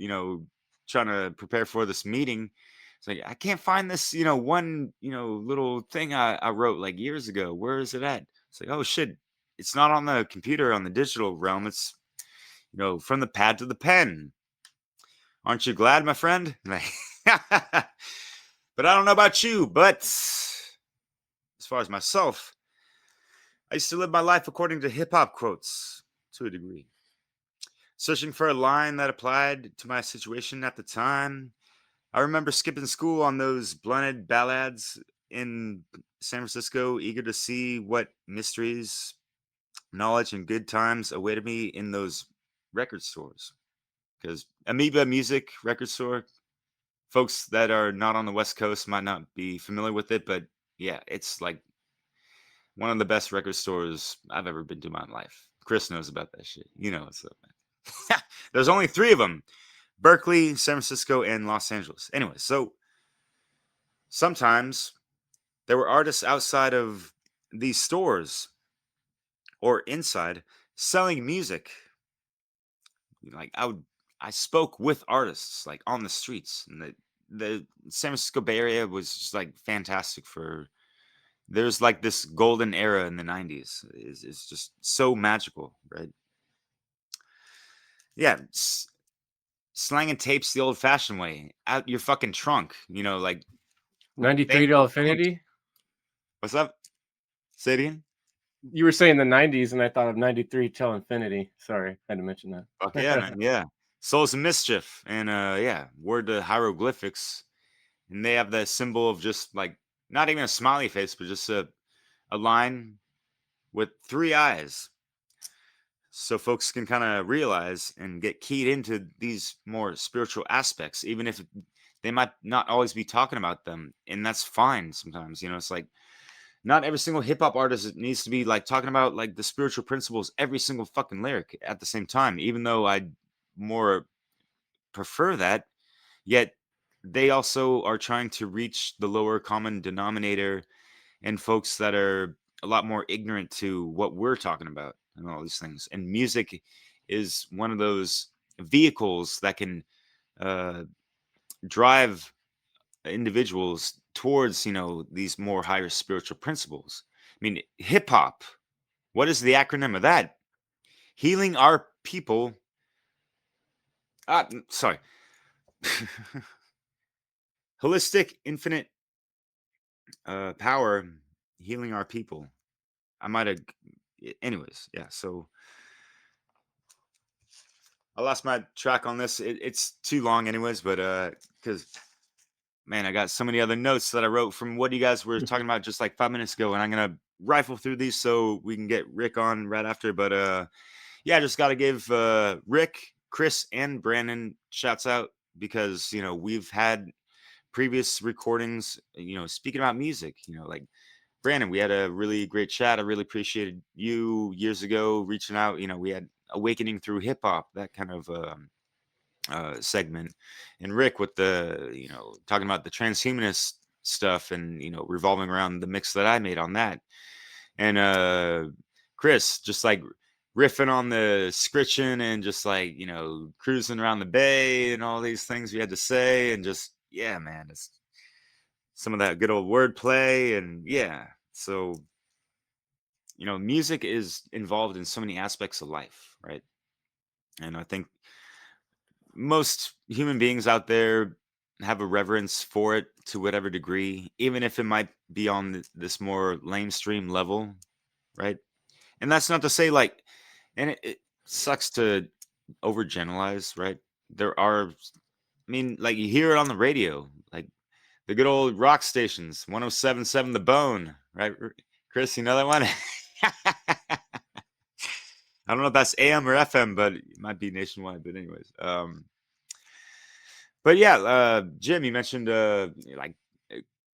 trying to prepare for this meeting. It's like, I can't find this, one, little thing I wrote like years ago. Where is it at? It's like, oh shit, it's not on the computer, on the digital realm. It's, from the pad to the pen. Aren't you glad, my friend? Like, but I don't know about you, but as far as myself, I used to live my life according to hip hop quotes to a degree, searching for a line that applied to my situation at the time. I remember skipping school on those blunted ballads in San Francisco, eager to see what mysteries, knowledge, and good times awaited me in those record stores. Because Amoeba Music Record Store, folks that are not on the West Coast might not be familiar with it, but yeah, it's like one of the best record stores I've ever been to in my life. Chris knows about that shit. You know what's up, man. There's only 3 of them: Berkeley, San Francisco, and Los Angeles. Anyway, so sometimes there were artists outside of these stores or inside selling music. Like I spoke with artists like on the streets, and the San Francisco Bay Area was just like fantastic for. There's like this golden era in the 90s. Is just so magical, right? Yeah, slanging tapes the old-fashioned way, out your fucking trunk. Like 93 to Infinity. What's up? Say it again. You were saying the 90s, and I thought of 93 till Infinity. Sorry, I had to mention that. Fuck yeah, man. Yeah. Souls of Mischief, and Word to Hieroglyphics. And they have the symbol of just like not even a smiley face, but just a line with 3 eyes. So folks can kind of realize and get keyed into these more spiritual aspects, even if they might not always be talking about them. And that's fine sometimes. It's like not every single hip hop artist needs to be like talking about like the spiritual principles every single fucking lyric at the same time, even though I more prefer that. Yet they also are trying to reach the lower common denominator and folks that are a lot more ignorant to what we're talking about and all these things. And music is one of those vehicles that can drive individuals towards, these more higher spiritual principles. I mean, hip hop, what is the acronym of that? Healing our people. Sorry. Holistic, infinite power, healing our people. I might have. Anyways, yeah. So I lost my track on this. It's too long, anyways. But because man, I got so many other notes that I wrote from what you guys were talking about just like 5 minutes ago, and I'm gonna rifle through these so we can get Rick on right after. But yeah, I just got to give Rick, Chris, and Brandon shouts out because we've had previous recordings, speaking about music, like Brandon, we had a really great chat. I really appreciated you years ago reaching out. We had Awakening Through Hip Hop, that kind of segment. And Rick with the, talking about the transhumanist stuff and, revolving around the mix that I made on that. And Chris, just like riffing on the scritching and just like, cruising around the bay and all these things we had to say. And just, yeah, man, it's some of that good old wordplay. And yeah, so, music is involved in so many aspects of life, right? And I think most human beings out there have a reverence for it to whatever degree, even if it might be on this more lamestream level, right? And that's not to say like, and it sucks to overgeneralize, right? There are, like you hear it on the radio, like the good old rock stations, 107.7 The Bone, right? Chris, you know that one? I don't know if that's AM or FM, but it might be nationwide. But anyways, but yeah, Jim, you mentioned like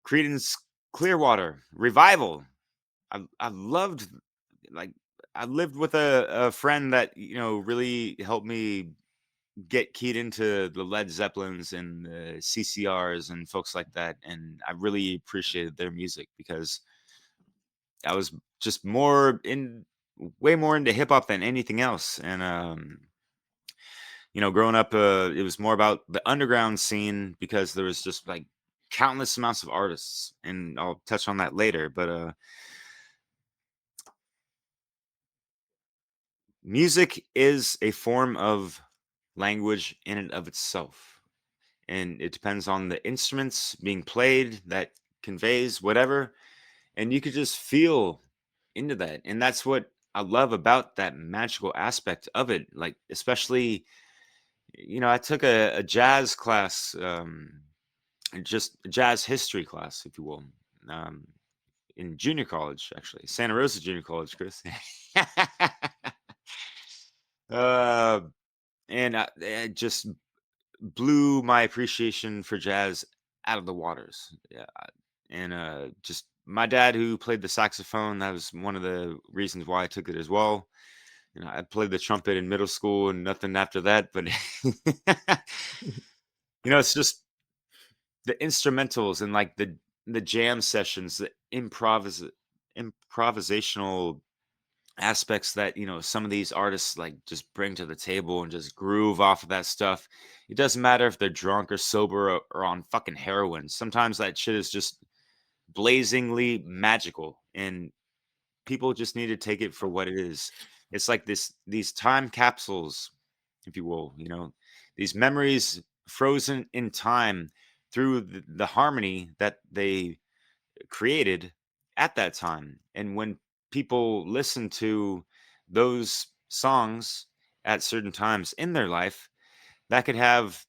Creedence Clearwater Revival. I loved, like, I lived with a friend that really helped me get keyed into the Led Zeppelins and the CCRs and folks like that, and I really appreciated their music because I was just way more into hip hop than anything else. And growing up, it was more about the underground scene because there was just like countless amounts of artists, and I'll touch on that later. But music is a form of language in and of itself, and it depends on the instruments being played that conveys whatever, and you could just feel into that, and that's what I love about that magical aspect of it. Like, especially, I took a jazz class, just a jazz history class, if you will, um, in junior college, actually, Santa Rosa Junior College, Chris. uh, and it just blew my appreciation for jazz out of the waters. Yeah, and just my dad, who played the saxophone, that was one of the reasons why I took it as well. I played the trumpet in middle school and nothing after that, but it's just the instrumentals and like the jam sessions, the improvisational aspects that some of these artists like just bring to the table and just groove off of that stuff. It doesn't matter if they're drunk or sober or on fucking heroin. Sometimes that shit is just blazingly magical, and people just need to take it for what it is. It's like these time capsules, if you will, these memories frozen in time through the harmony that they created at that time. And when people listen to those songs at certain times in their life, that could have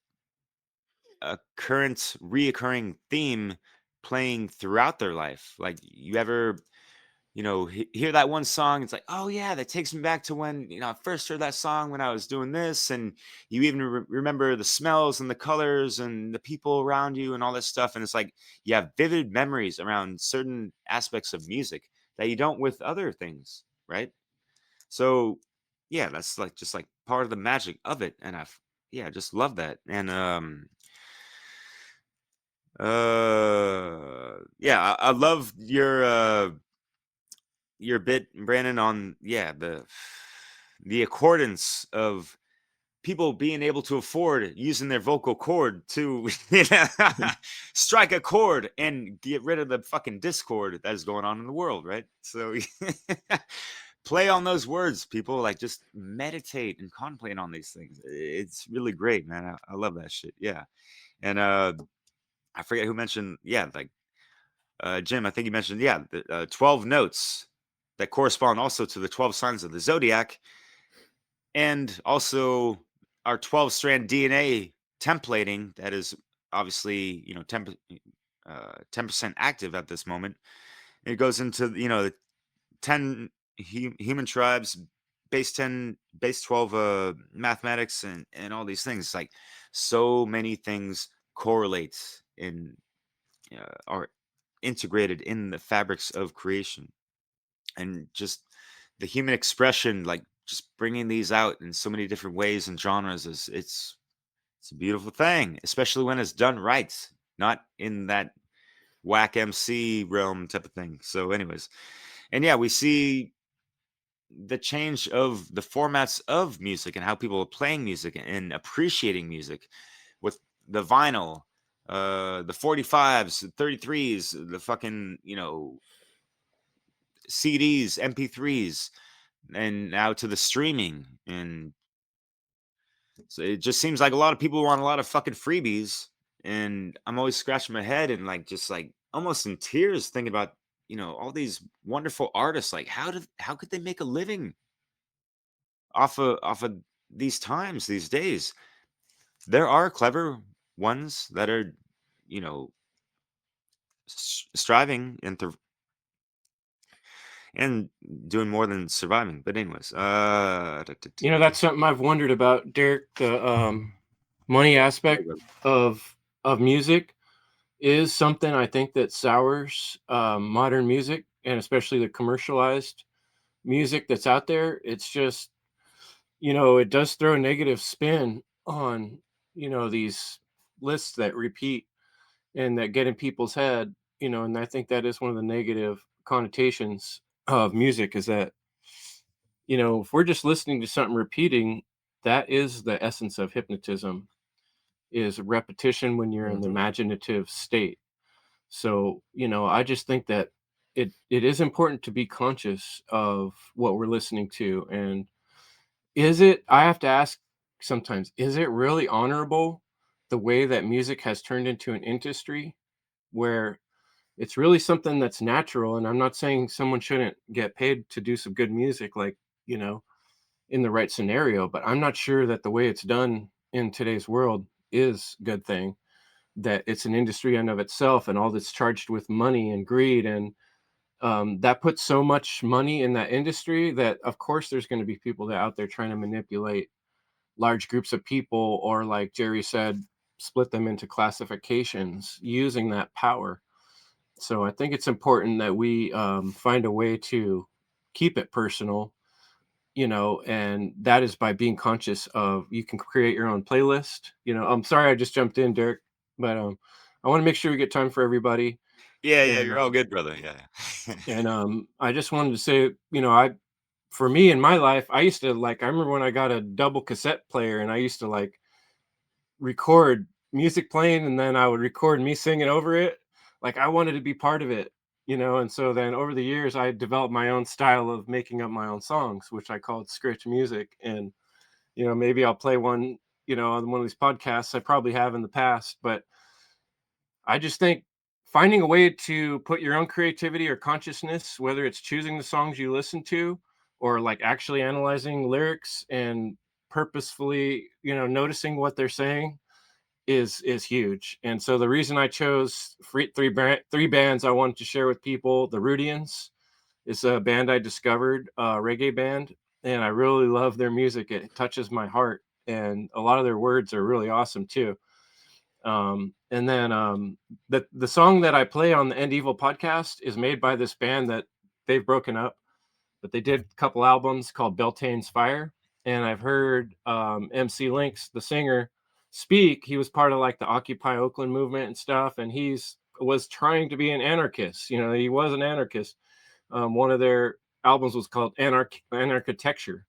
a current reoccurring theme playing throughout their life. Like, you ever hear that one song, it's like, oh yeah, that takes me back to when I first heard that song when I was doing this, and you even remember the smells and the colors and the people around you and all this stuff, and it's like you have vivid memories around certain aspects of music that you don't with other things, right? So yeah, that's like just like part of the magic of it, and I just love that. And yeah, I love your bit, Brandon, on the accordance of people being able to afford using their vocal cord to strike a chord and get rid of the fucking discord that is going on in the world, right? So play on those words, people. Like, just meditate and contemplate on these things. It's really great, man. I love that shit. Yeah. And I forget who mentioned, like Jim, I think you mentioned, the 12 notes that correspond also to the 12 signs of the zodiac, and also our 12-strand DNA templating that is obviously 10% active at this moment. It goes into the 10 human tribes, base 10, base 12 mathematics, and all these things. It's like so many things correlate in are integrated in the fabrics of creation, and just the human expression, like just bringing these out in so many different ways and genres, is it's a beautiful thing, especially when it's done right, not in that whack MC realm type of thing. So anyways, and yeah, we see the change of the formats of music and how people are playing music and appreciating music with the vinyl, the 45s, 33s, the fucking CDs, MP3s, and now to the streaming. And so it just seems like a lot of people want a lot of fucking freebies, and I'm always scratching my head and like just like almost in tears thinking about all these wonderful artists. Like, how could they make a living off of these times, these days? There are clever ones that are you know striving and doing more than surviving. But anyways, That's something I've wondered about, Derek. The money aspect of music is something I think that sours modern music, and especially the commercialized music that's out there. It's just, it does throw a negative spin on, these lists that repeat and that get in people's head, and I think that is one of the negative connotations of music is that, if we're just listening to something repeating, that is the essence of hypnotism, is repetition when you're in the Mhm. imaginative state. So, I just think that it is important to be conscious of what we're listening to. And I have to ask sometimes, is it really honorable the way that music has turned into an industry where it's really something that's natural? And I'm not saying someone shouldn't get paid to do some good music, like, you know, in the right scenario, but I'm not sure that the way it's done in today's world is a good thing, that it's an industry in of itself and all that's charged with money and greed. And that puts so much money in that industry that of course there's going to be people that out there trying to manipulate large groups of people, or like Jerry said, split them into classifications using that power. So I think it's important that we find a way to keep it personal, and that is by being conscious of, you can create your own playlist. I'm sorry I just jumped in, Derek, but I want to make sure we get time for everybody. Yeah, And you're all good, brother. Yeah. I just wanted to say, for me in my life, I used to I remember when I got a double cassette player, and I used to record music playing, and then I would record me singing over it. Like I wanted to be part of it, and so then over the years I developed my own style of making up my own songs, which I called scritch music. And maybe I'll play one, on one of these podcasts. I probably have in the past, but I just think finding a way to put your own creativity or consciousness, whether it's choosing the songs you listen to or actually analyzing lyrics and purposefully, noticing what they're saying, is huge. And so the reason I chose three bands I wanted to share with people, the Rudians is a band I discovered, a reggae band, and I really love their music. It touches my heart, and a lot of their words are really awesome too. And then the song that I play on the End Evil podcast is made by this band that they've broken up, but they did a couple albums called Beltane's Fire. And I've heard MC Lynx, the singer, speak. He was part of the Occupy Oakland movement and stuff, and was trying to be an anarchist. He was an anarchist. One of their albums was called Anarchitecture.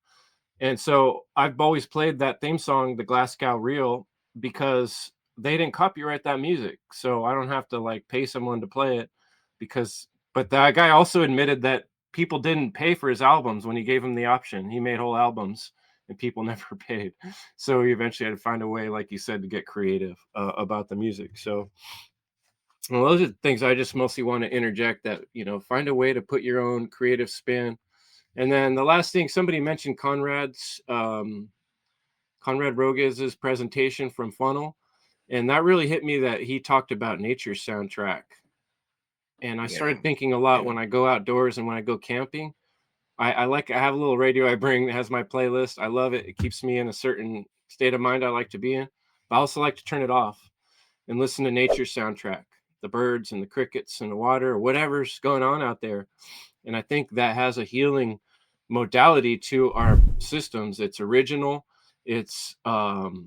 And so I've always played that theme song, the Glasgow Reel, because they didn't copyright that music. So I don't have to pay someone to play it, but that guy also admitted that people didn't pay for his albums when he gave them the option. He made whole albums and people never paid. So he eventually had to find a way, like you said, to get creative about the music. So those are the things I just mostly want to interject, that, find a way to put your own creative spin. And then the last thing, somebody mentioned Conrad Rogues's presentation from Funnel. And that really hit me, that he talked about nature's soundtrack. And I started thinking a lot when I go outdoors and when I go camping. I have a little radio I bring that has my playlist. I love it. It keeps me in a certain state of mind I like to be in. But I also like to turn it off and listen to nature's soundtrack, the birds and the crickets and the water, or whatever's going on out there. And I think that has a healing modality to our systems. It's original. It's granola.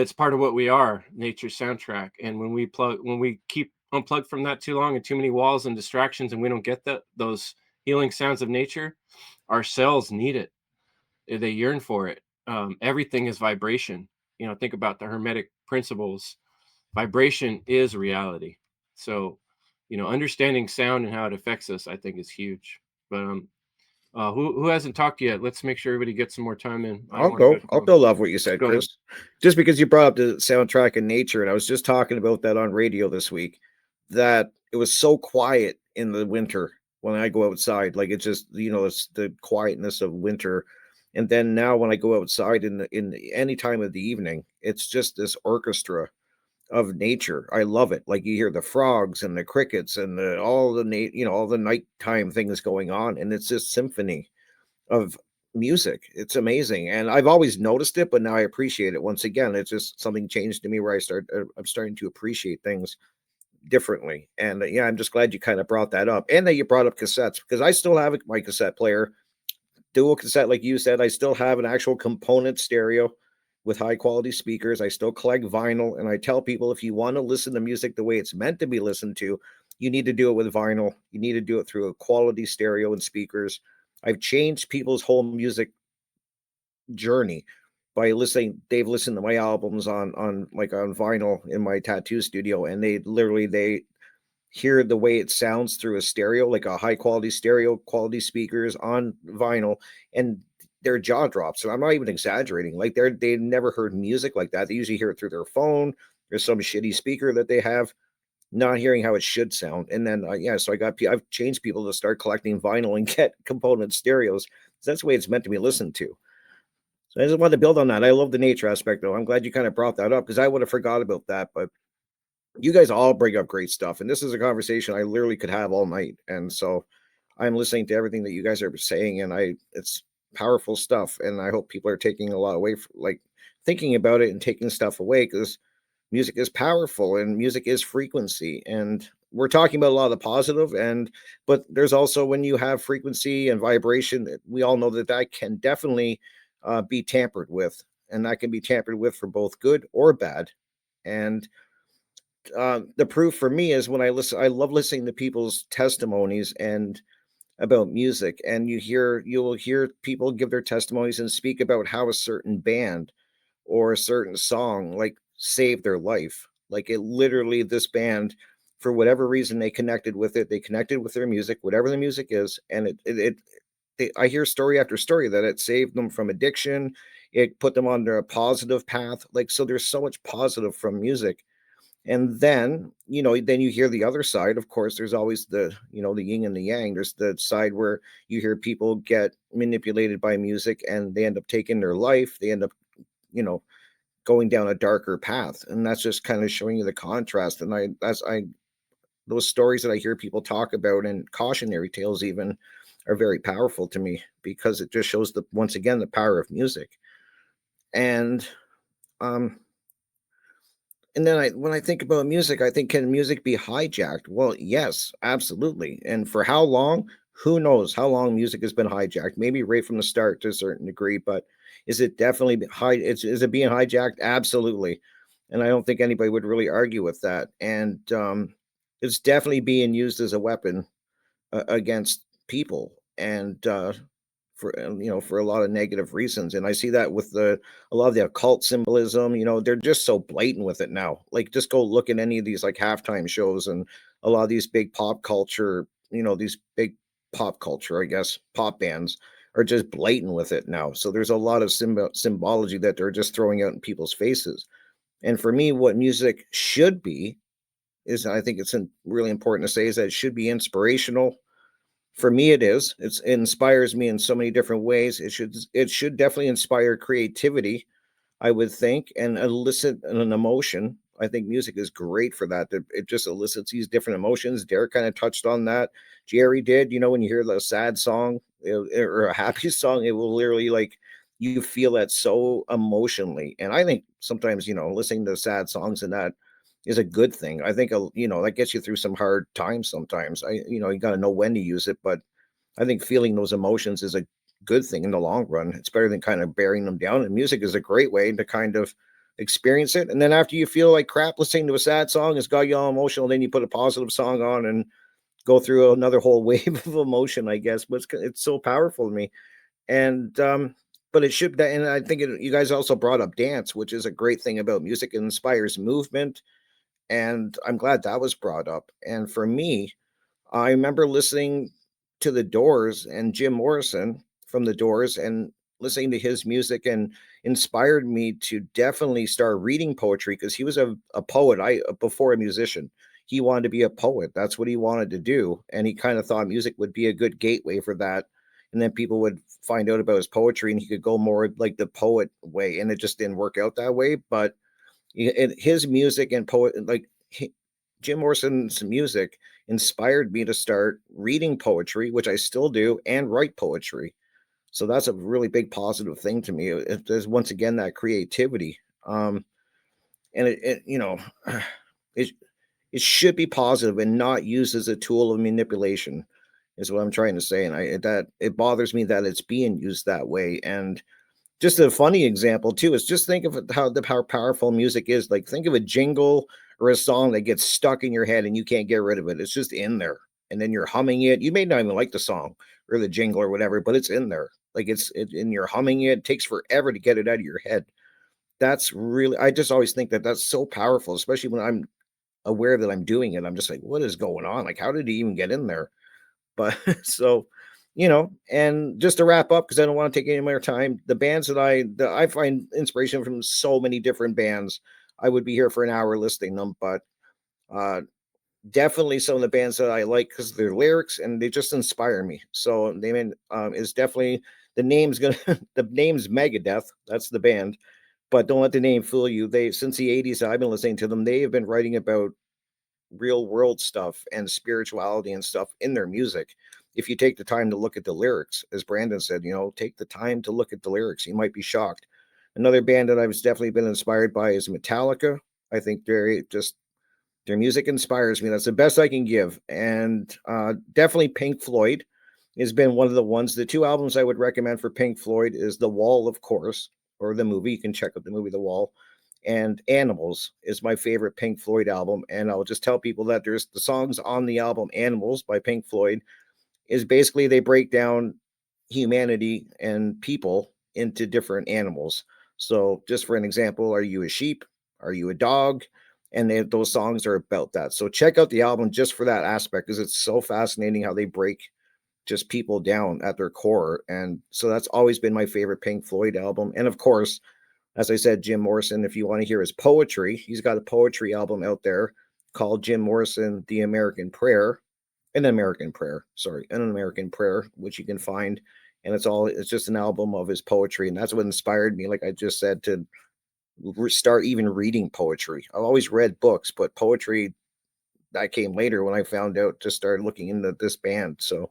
It's part of what we are, nature's soundtrack. And when we keep unplugged from that too long, and too many walls and distractions, and we don't get those healing sounds of nature, our cells need it. They yearn for it. Everything is vibration. Think about the Hermetic principles. Vibration is reality. So, understanding sound and how it affects us, I think, is huge. But who hasn't talked yet? Let's make sure everybody gets some more time in. I'll go. I'll build off what you said, Go ahead. Chris. Just because you brought up the soundtrack in nature, and I was just talking about that on radio this week, that it was so quiet in the winter when I go outside. Like it's just, it's the quietness of winter. And then now when I go outside in any time of the evening, it's just this orchestra of nature. I love it. Like you hear the frogs and the crickets and all the nighttime things going on, and it's this symphony of music. It's amazing, and I've always noticed it, but now I appreciate it. Once again, it's just something changed to me where I'm starting to appreciate things differently. And yeah, I'm just glad you kind of brought that up, and that you brought up cassettes, because I still have my cassette player, dual cassette, like you said. I still have an actual component stereo with high quality speakers. I still collect vinyl, and I tell people, if you want to listen to music the way it's meant to be listened to, you need to do it with vinyl. You need to do it through a quality stereo and speakers. I've changed people's whole music journey by listening. They've listened to my albums on like on vinyl in my tattoo studio, and they hear the way it sounds through a stereo, like a high quality stereo, quality speakers on vinyl, and their jaw drops. And I'm not even exaggerating. Like they've never heard music like that. They usually hear it through their phone. There's some shitty speaker that they have, not hearing how it should sound. And then so I've changed people to start collecting vinyl and get component stereos. That's the way it's meant to be listened to. So I just wanted to build on that. I love the nature aspect, though. I'm glad you kind of brought that up, because I would have forgot about that. But you guys all bring up great stuff, and this is a conversation I literally could have all night. And so I'm listening to everything that you guys are saying, and it's powerful stuff. And I hope people are taking a lot away, like thinking about it and taking stuff away, because music is powerful and music is frequency. And we're talking about a lot of the positive, but there's also, when you have frequency and vibration, we all know that can definitely be tampered with, and that can be tampered with for both good or bad. And the proof for me is when I love listening to people's testimonies and about music, and you will hear people give their testimonies and speak about how a certain band or a certain song like saved their life. Like, it literally, this band, for whatever reason, they connected with it. They connected with their music, whatever the music is, and I hear story after story that it saved them from addiction. It put them on a positive path. Like, so there's so much positive from music. And then, then you hear the other side. Of course, there's always the yin and the yang. There's the side where you hear people get manipulated by music and they end up taking their life. They end up, going down a darker path. And that's just kind of showing you the contrast. And those stories that I hear people talk about, and cautionary tales even, are very powerful to me, because it just shows once again, the power of music. And then when I think about music, I think, can music be hijacked? Well, yes, absolutely. And for how long? Who knows how long music has been hijacked? Maybe right from the start to a certain degree, but is it definitely is it being hijacked? Absolutely. And I don't think anybody would really argue with that. And it's definitely being used as a weapon against people, and for a lot of negative reasons. And I see that with a lot of the occult symbolism. They're just so blatant with it now. Like, just go look at any of these like halftime shows, and a lot of these big pop culture, I guess, pop bands are just blatant with it now. So there's a lot of symbology that they're just throwing out in people's faces. And for me, what music should be is, I think it's really important to say, is that it should be inspirational. For me, it is. It inspires me in so many different ways. It should definitely inspire creativity, I would think, and elicit an emotion. I think music is great for that. It just elicits these different emotions. Derek kind of touched on that. Jerry did. When you hear the sad song or a happy song, it will literally, like, you feel that so emotionally. And I think sometimes, listening to sad songs and that is a good thing. I think, that gets you through some hard times sometimes. You got to know when to use it, but I think feeling those emotions is a good thing in the long run. It's better than kind of burying them down. And music is a great way to kind of experience it. And then after you feel like crap listening to a sad song, it's got you all emotional, then you put a positive song on and go through another whole wave of emotion, I guess. But it's so powerful to me. And but it should, and I think you guys also brought up dance, which is a great thing about music. It inspires movement. And I'm glad that was brought up. And for me, I remember listening to The Doors and Jim Morrison from The Doors, and listening to his music, and inspired me to definitely start reading poetry, because he was a poet. Before a musician, he wanted to be a poet. That's what he wanted to do. And he kind of thought music would be a good gateway for that. And then people would find out about his poetry and he could go more like the poet way. And it just didn't work out that way. But his music and Jim Morrison's music inspired me to start reading poetry, which I still do, and write poetry. So that's a really big positive thing to me. There's, once again, that creativity. And it should be positive and not used as a tool of manipulation, is what I'm trying to say. And it bothers me that it's being used that way. And just a funny example too is just think of how powerful music is. Like think of a jingle or a song that gets stuck in your head and you can't get rid of it. It's just in there, and then you're humming it. You may not even like the song or the jingle or whatever, but it's in there. Like and you're humming it. It takes forever to get it out of your head. That's really, I just always think that that's so powerful, especially when I'm aware that I'm doing it. I'm just like, what is going on? Like, how did he even get in there? But so, and just to wrap up, because I don't want to take any more time, the bands that I find inspiration from so many different bands. I would be here for an hour listing them, but uh, definitely some of the bands that I like because their lyrics and they just inspire me. So they mean is definitely the name's gonna the name's Megadeth. That's the band, but don't let the name fool you. They since the 80s I've been listening to them. They have been writing about real world stuff and spirituality and stuff in their music. If you take the time to look at the lyrics, as Brandon said, take the time to look at the lyrics. You might be shocked. Another band that I've definitely been inspired by is Metallica. I think their music inspires me. That's the best I can give. And definitely Pink Floyd has been one of the ones. The two albums I would recommend for Pink Floyd is The Wall, of course, or the movie. You can check out the movie The Wall. And Animals is my favorite Pink Floyd album. And I'll just tell people that there's the songs on the album Animals by Pink Floyd is basically they break down humanity and people into different animals. So just for an example, are you a sheep? Are you a dog? And those songs are about that. So check out the album just for that aspect because it's so fascinating how they break just people down at their core. And so that's always been my favorite Pink Floyd album. And of course, as I said, Jim Morrison, if you want to hear his poetry, he's got a poetry album out there called Jim Morrison, The American Prayer, an American Prayer, which you can find. And it's just an album of his poetry. And that's what inspired me, like I just said, to start even reading poetry. I've always read books, but poetry that came later when I found out, just started looking into this band. So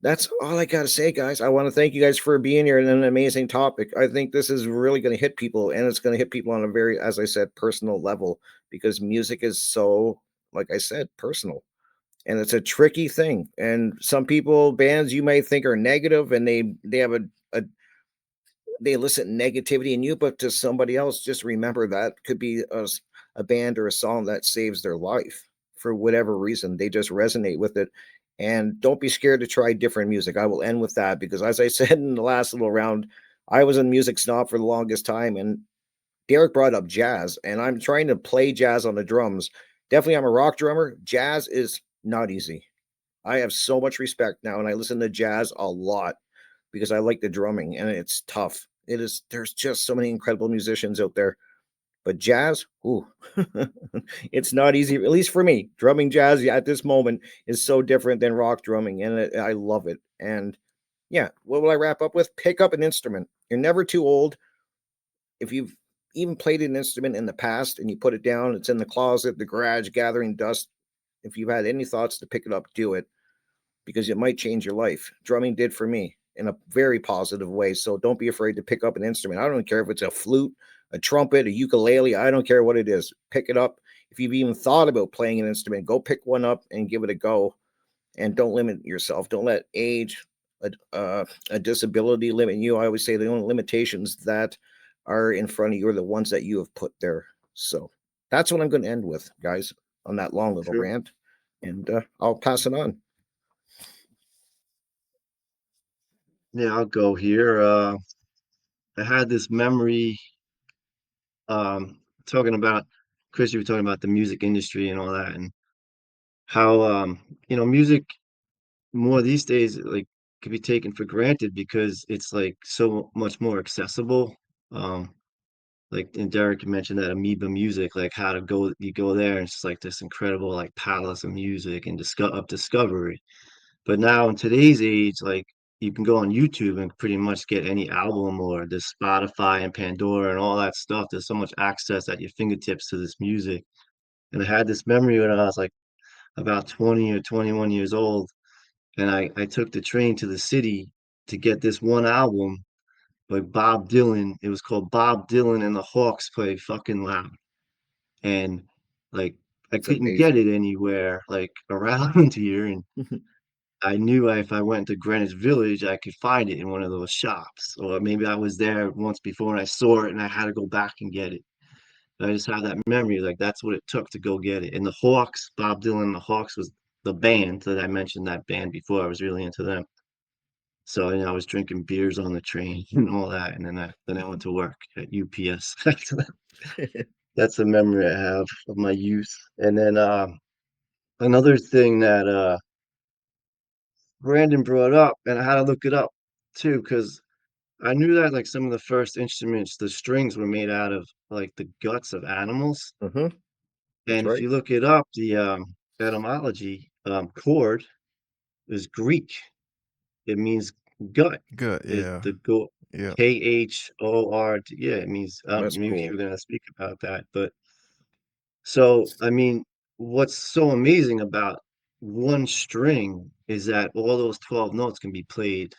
that's all I got to say, guys. I want to thank you guys for being here and an amazing topic. I think this is really going to hit people, and it's going to hit people on a very, as I said, personal level because music is so, like I said, personal. And it's a tricky thing. And some people, bands you may think are negative and they have they elicit negativity in you, but to somebody else, just remember that could be a band or a song that saves their life for whatever reason. They just resonate with it. And don't be scared to try different music. I will end with that because, as I said in the last little round, I was a music snob for the longest time. And Derek brought up jazz, and I'm trying to play jazz on the drums. Definitely, I'm a rock drummer. Jazz is not easy. I have so much respect now, and I listen to jazz a lot because I like the drumming, and it's tough. It is. There's just so many incredible musicians out there, but jazz, ooh, it's not easy. At least for me, drumming jazz at this moment is so different than rock drumming, and I love it. And yeah, what will I wrap up with? Pick up an instrument. You're never too old. If you've even played an instrument in the past and you put it down, it's in the closet, the garage, gathering dust. If you've had any thoughts to pick it up, do it because it might change your life. Drumming did for me in a very positive way. So don't be afraid to pick up an instrument. I don't care if it's a flute, a trumpet, a ukulele. I don't care what it is. Pick it up. If you've even thought about playing an instrument, go pick one up and give it a go. And don't limit yourself. Don't let age, a disability limit you. I always say the only limitations that are in front of you are the ones that you have put there. So that's what I'm going to end with, guys, on that long little Sure. rant. And I'll pass it on. Yeah, I'll go here. I had this memory, talking about, Chris, you were talking about the music industry and all that, and how, music more these days, like, could be taken for granted because it's like so much more accessible. Um, like, and Derek mentioned that Amoeba Music, like how to go, you go there and it's just like this incredible like palace of music and discovery. But now in today's age, like you can go on YouTube and pretty much get any album or the Spotify and Pandora and all that stuff. There's so much access at your fingertips to this music. And I had this memory when I was like about 20 or 21 years old, and I took the train to the city to get this one album by Bob Dylan. It was called Bob Dylan and the Hawks Play Fucking Loud. And like I That's couldn't get amazing. it anywhere like around here. And I knew if I went to Greenwich Village, I could find it in one of those shops, or maybe I was there once before and I saw it and I had to go back and get it. I just have that memory, like that's what it took to go get it. And the Hawks, Bob Dylan, and the Hawks was the band that I mentioned, that band before. I was really into them. So I was drinking beers on the train and all that, and then I went to work at UPS. That's the memory I have of my youth. And then another thing that Brandon brought up, and I had to look it up too, because I knew that like some of the first instruments, the strings were made out of like the guts of animals. Mm-hmm. That's And if right. you look it up, the etymology, chord is Greek. It means gut. Good. Yeah. The go Yeah. KHORD. Yeah, it means That's maybe cool. you were gonna speak about that, but so I mean, what's so amazing about one string is that all those 12 notes can be played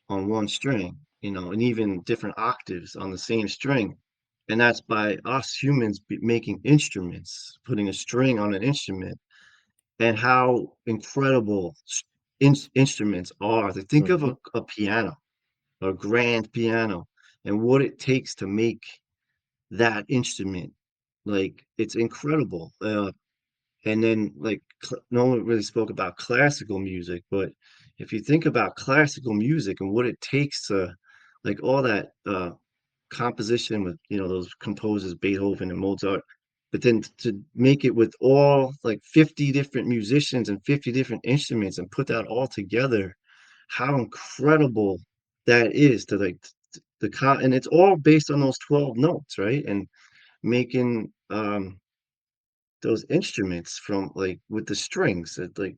on one string, and even different octaves on the same string. And that's by us humans making instruments, putting a string on an instrument, and how incredible instruments are. To think of Mm-hmm. a piano, a grand piano, and what it takes to make that instrument. Like, it's incredible. And then, like, no one really spoke about classical music, but if you think about classical music and what it takes to, like, all that composition with, those composers, Beethoven and Mozart, but then to make it with all like 50 different musicians and 50 different instruments and put that all together, how incredible that is to like and it's all based on those 12 notes, right? And making those instruments from like with the strings that like,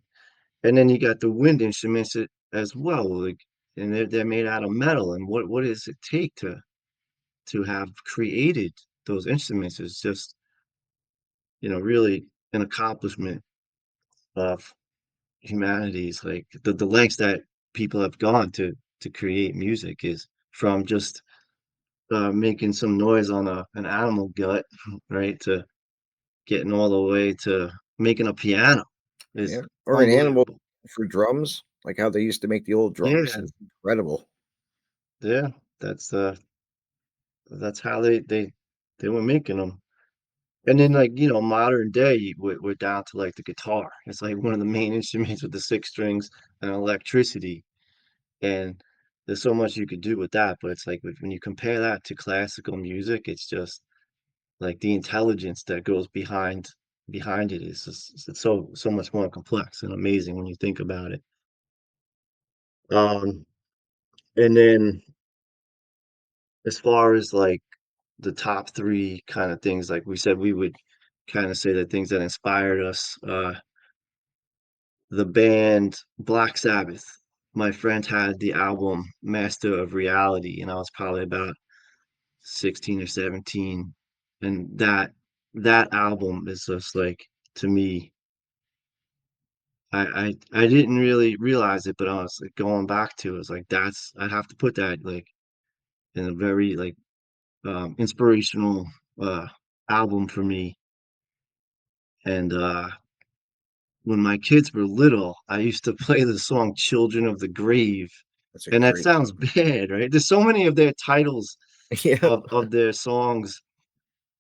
and then you got the wind instruments as well, like, and they're made out of metal. And what does it take to have created those instruments is just, really an accomplishment of humanity's, like the lengths that people have gone to create music is from just making some noise on an animal gut, right, to getting all the way to making a piano is Yeah. Or an animal unbelievable. for drums, like how they used to make the old drums. Yeah, It's incredible. yeah, that's that's how they were making them. And then, like, modern day, we're down to like the guitar. It's like one of the main instruments with the six strings and electricity. And there's so much you could do with that. But it's like when you compare that to classical music, it's just like the intelligence that goes behind it is just, it's so much more complex and amazing when you think about it. Um, and then as far as like the top three kind of things, like we said, we would kind of say the things that inspired us. The band Black Sabbath. My friend had the album Master of Reality, and I was probably about 16 or 17. And that album is just like, to me, I didn't really realize it, but I was like going back to it. It's like I have to put that like in a very like inspirational uh album for me. And when my kids were little, I used to play the song Children of the Grave. That's a And that great sounds bad, right? There's so many of their titles yeah. of their songs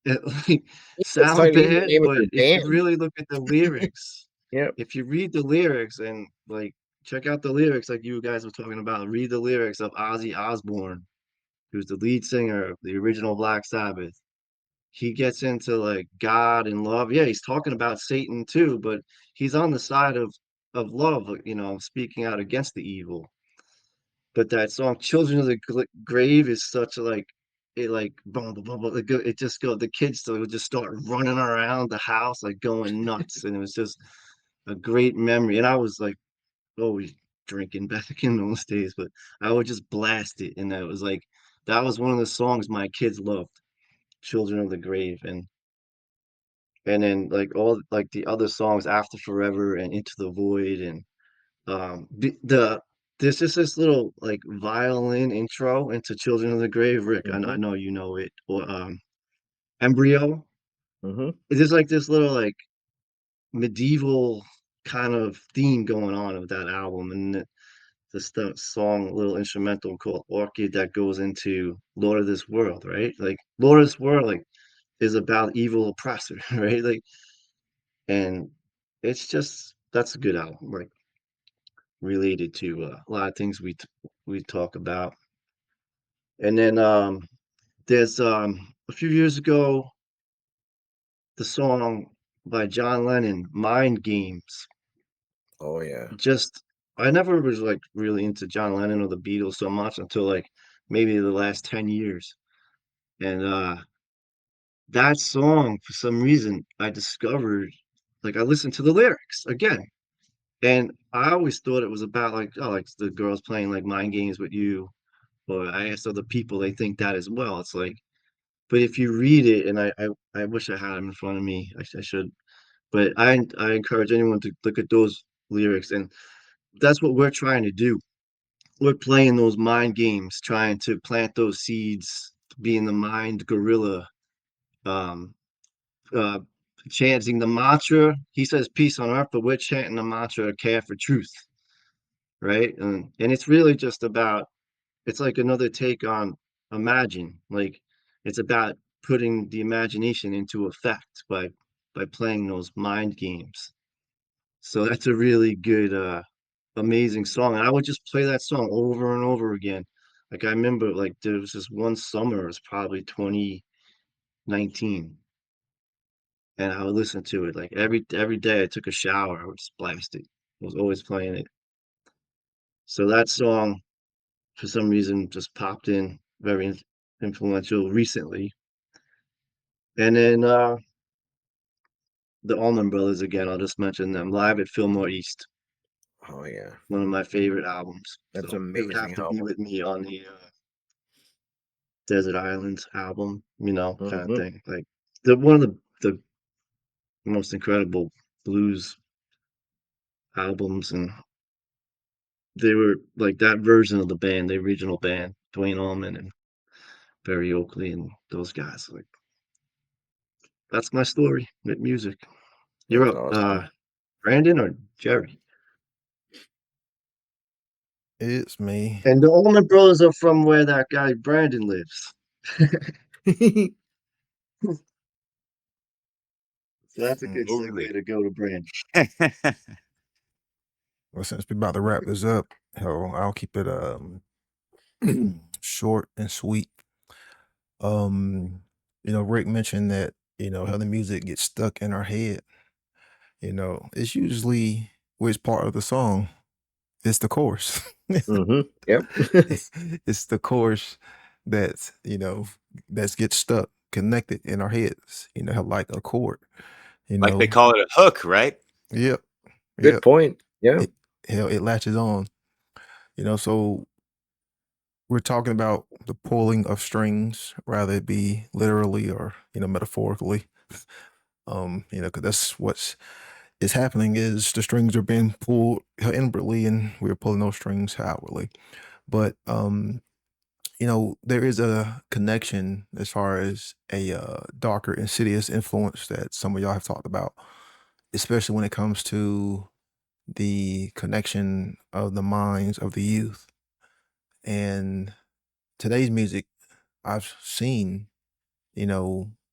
that like It's sound not even the bad, name of but their if you band. really look at the lyrics, Yep. if you read the lyrics and like check out the lyrics, like you guys were talking about, read the lyrics of Ozzy Osbourne, who's the lead singer of the original Black Sabbath. He gets into like God and love. Yeah, he's talking about Satan too, but he's on the side of love, speaking out against the evil. But that song "Children of the Grave" is such a like it like boom boom boom, boom it just go the kids would just start running around the house like going nuts, and it was just a great memory. And I was like always drinking back in those days, but I would just blast it, and that was like that was one of the songs my kids loved, "Children of the Grave," and then like all like the other songs after Forever and Into the Void, and there's just this little like violin intro into Children of the Grave. Rick, I Mhm. know you know it. Or Embryo. Mhm. It is like this little like medieval kind of theme going on with that album, and song, a little instrumental called Orchid that goes into Lord of this World, right? Like Lord of this World, like is about evil oppressor, right? Like, and it's just that's a good album, like related to a lot of things we talk about. And then there's a few years ago the song by John Lennon, Mind Games. Oh yeah. Just I never was like really into John Lennon or the Beatles so much until like maybe the last 10 years. And that song, for some reason, I discovered like I listened to the lyrics again. And I always thought it was about like, oh, like the girls playing like mind games with you. Or I asked other people, they think that as well. It's like, but if you read it, and I wish I had them in front of me, I should, but I encourage anyone to look at those lyrics, and that's what we're trying to do. We're playing those mind games, trying to plant those seeds, being the mind gorilla, um, uh, chanting the mantra. He says peace on earth, but we're chanting the mantra, care for truth, right? And it's really just about, it's like another take on imagine, like it's about putting the imagination into effect by playing those mind games. So that's a really good, amazing song. And I would just play that song over and over again. Like I remember, like there was this one summer, it was probably 2019, and I would listen to it like every day. I took a shower, I would just blast it. I was always playing it. So that song, for some reason, just popped in, very influential recently. And then the Allman Brothers again. I'll just mention them live at Fillmore East. Oh yeah. One of my favorite albums. That's So they would have amazing to be album. with me on the Desert Islands album, kind of Mhm. thing. Like the one of the most incredible blues albums, and they were like that version of the band, the original band, Dwayne Allman and Barry Oakley and those guys. Like that's my story with music. You're That's up, awesome. Brandon or Jerry? It's me. And the Allman Brothers are from where that guy Brandon lives. So that's a good Totally. segue to go to Brandon. Well, since we're about to wrap this up, hell, I'll keep it short and sweet. Rick mentioned that, how the music gets stuck in our head. It's usually which part of the song. It's the chorus. Yep. It's the chorus that's, that gets stuck, connected in our heads, like a chord. Like they call it a hook, right? Yep. Good Yep. point. Yeah. It latches on. So we're talking about the pulling of strings, rather it be literally or, metaphorically. Because that's what's is happening is the strings are being pulled inwardly and we're pulling those strings outwardly. But there is a connection as far as a darker, insidious influence that some of y'all have talked about, especially when it comes to the connection of the minds of the youth. And today's music, I've seen,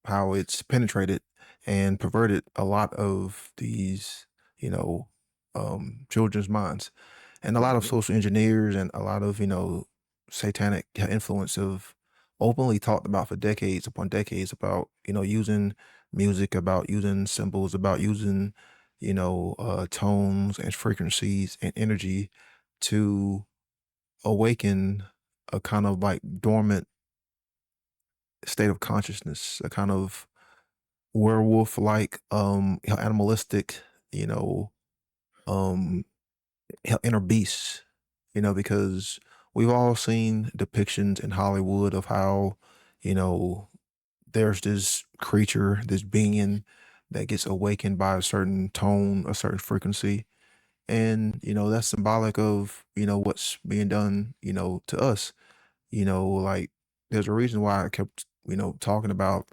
how it's penetrated and perverted a lot of these, children's minds. And a lot of Mhm. social engineers and a lot of, satanic influence have openly talked about for decades upon decades about, using music, about using symbols, about using, tones and frequencies and energy to awaken a kind of like dormant state of consciousness, a kind of werewolf like animalistic, you know, um inner beasts, because we've all seen depictions in Hollywood of how, you know, there's this creature, this being that gets awakened by a certain tone, a certain frequency. And, that's symbolic of, what's being done, to us. Like there's a reason why I kept, talking about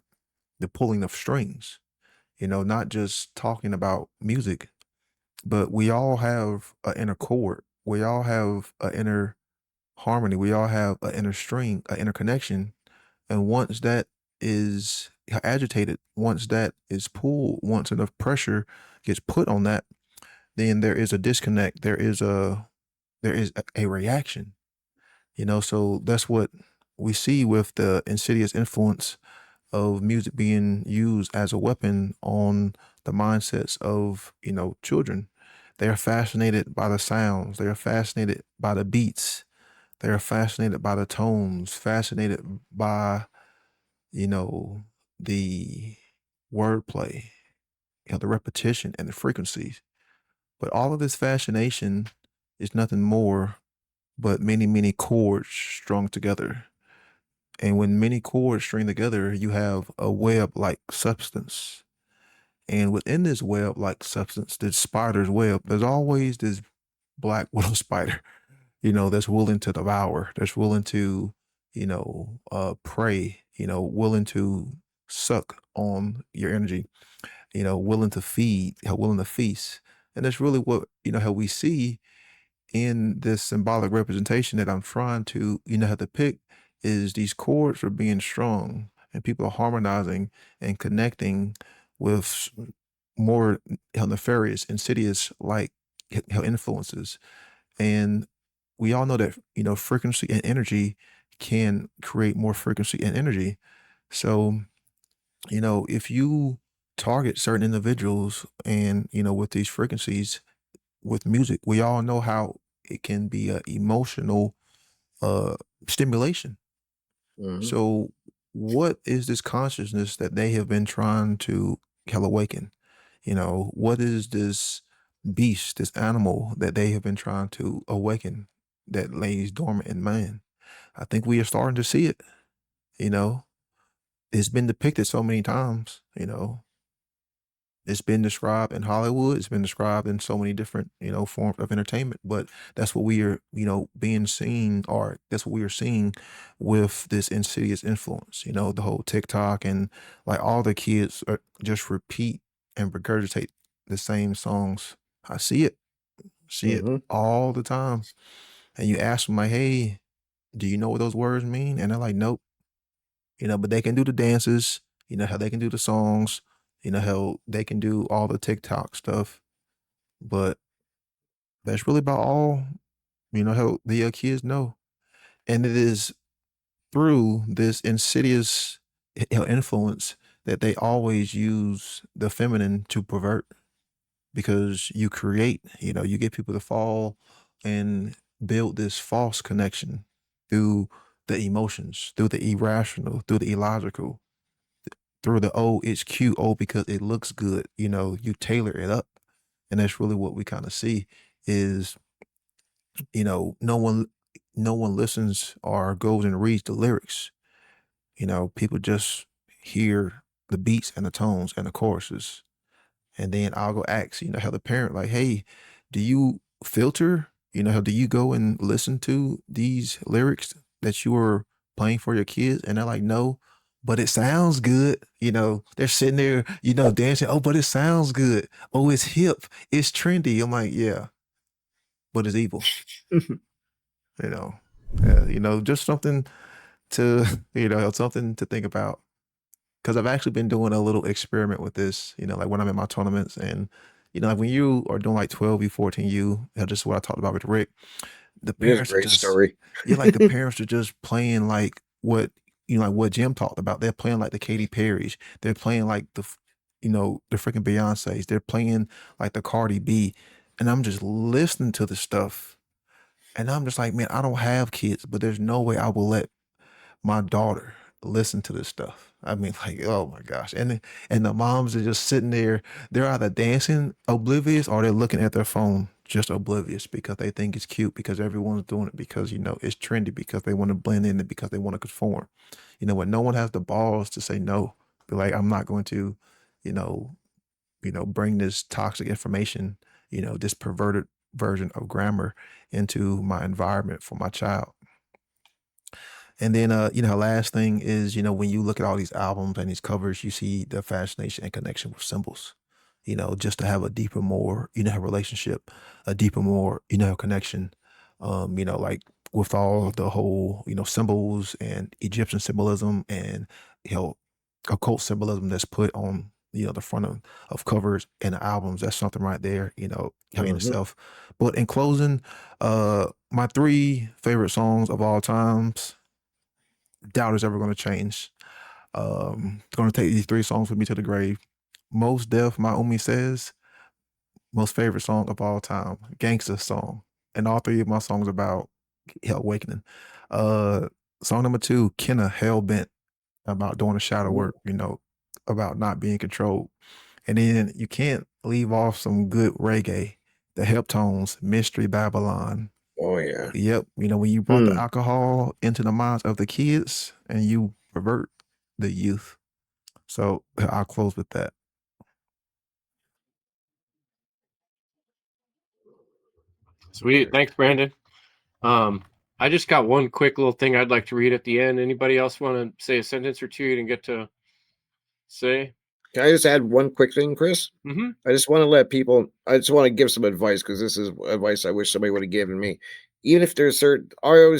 the pulling of strings, not just talking about music, but we all have an inner chord. We all have an inner harmony. We all have an inner string, an inner connection. And once that is agitated, once that is pulled, once enough pressure gets put on that, then there is a disconnect. There is a reaction. So that's what we see with the insidious influence of music being used as a weapon on the mindsets of children. They are fascinated by the sounds. They are fascinated by the beats. They are fascinated by the tones, fascinated by you know the wordplay, the repetition and the frequencies. But all of this fascination is nothing more but many, many chords strung together. And when many chords string together, you have a web like substance. And within this web like substance, this spider's web, there's always this black widow spider, that's willing to devour, that's willing to, prey, willing to suck on your energy, willing to feed, willing to feast. And that's really what, how we see in this symbolic representation that I'm trying to, have to pick is these chords are being strung and people are harmonizing and connecting with more nefarious, insidious like influences. And we all know that, frequency and energy can create more frequency and energy. So, if you target certain individuals and, with these frequencies, with music, we all know how it can be a emotional uh stimulation. Mhm. So what is this consciousness that they have been trying to awaken? What is this beast, this animal that they have been trying to awaken that lays dormant in man? I think we are starting to see it, you know. It's been depicted so many times, it's been described in Hollywood. It's been described in so many different, forms of entertainment. But that's what we are, being seen, or that's what we are seeing with this insidious influence. The whole TikTok and like all the kids are just repeat and regurgitate the same songs. I see it Mhm. all the time. And you ask them like, "Hey, do you know what those words mean?" And they're like, "Nope." But they can do the dances, how they can do the songs, how they can do all the TikTok stuff, but that's really about all, how the kids know. And it is through this insidious influence that they always use the feminine to pervert, because you create, you get people to fall and build this false connection through the emotions, through the irrational, through the illogical, through the "oh, it's cute, oh, because it looks good," you tailor it up. And that's really what we kind of see is, no one listens or goes and reads the lyrics. People just hear the beats and the tones and the choruses. And then I'll go ask, how the parent, like, "Hey, do you filter? How do you go and listen to these lyrics that you are playing for your kids?" And they're like, "No, but it sounds good." They're sitting there, dancing. "Oh, but it sounds good. Oh, it's hip. It's trendy." I'm like, "Yeah, but it's evil." You know, just something to, something to think about. Because I've actually been doing a little experiment with this, like when I'm in my tournaments, and like when you are doing like 12U, 14U, just what I talked about with Rick, the It is a parents are great just, story. yeah, like the parents are just playing like what, like what Jim talked about. They're playing like the Katy Perry's. They're playing like the freaking Beyonce's. They're playing like the Cardi B. And I'm just listening to the stuff. And I'm just like, man, I don't have kids, but there's no way I will let my daughter listen to this stuff. I mean, like, oh my gosh. And the moms are just sitting there, they're either dancing oblivious or they're looking at their phone just oblivious because they think it's cute, because everyone's doing it, because it's trendy, because they want to blend in, and because they want to conform. What, no one has the balls to say no. Be like, I'm not going to, you know, bring this toxic information, this perverted version of grammar into my environment for my child. And then, last thing is, when you look at all these albums and these covers, you see the fascination and connection with symbols. just to have a deeper, more, relationship, a deeper, more, connection, like with all the whole, symbols and Egyptian symbolism and, you know, occult symbolism that's put on, the front of covers and albums. That's something right there, in Mhm. itself. But in closing, my three favorite songs of all times, doubt is ever going to change. Going to take these three songs with me to the grave. Most Def, My Umi Says, most favorite song of all time, Gangsta song. And all three of my songs about awakening. Uh, Song number two, Kenna, Hellbent, about doing the shadow Ooh. work, about not being controlled. And then you can't leave off some good reggae, the Heptones, Mystery Babylon. Oh yeah. Yep, when you brought the Hmm. alcohol into the minds of the kids and you pervert the youth. So I'll close with that. Sweet. Thanks, Brandon. I just got one quick little thing I'd like to read at the end. Anybody else want to say a sentence or two you didn't get to say? Can I just add one quick thing, Chris? Mm-hmm. I just want to let people. I just want to give some advice because this is advice I wish somebody would have given me. Even if there's certain, I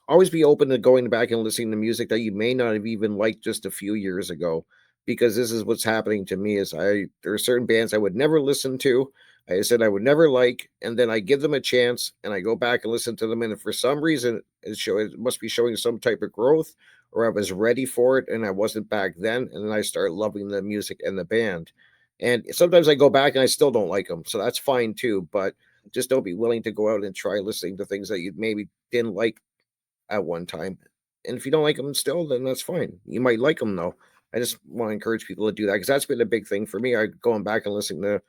always be open to going back and listening to music that you may not have even liked just a few years ago, because this is what's happening to me. Is there are certain bands I would never listen to. I said I would never like, and then I give them a chance, and I go back and listen to them, and if for some reason it must be showing some type of growth, or I was ready for it, and I wasn't back then, and then I start loving the music and the band. And sometimes I go back and I still don't like them, so that's fine too. But just don't be willing to go out and try listening to things that you maybe didn't like at one time. And if you don't like them still, then that's fine. You might like them though. I just want to encourage people to do that because that's been a big thing for me. I going back and listening to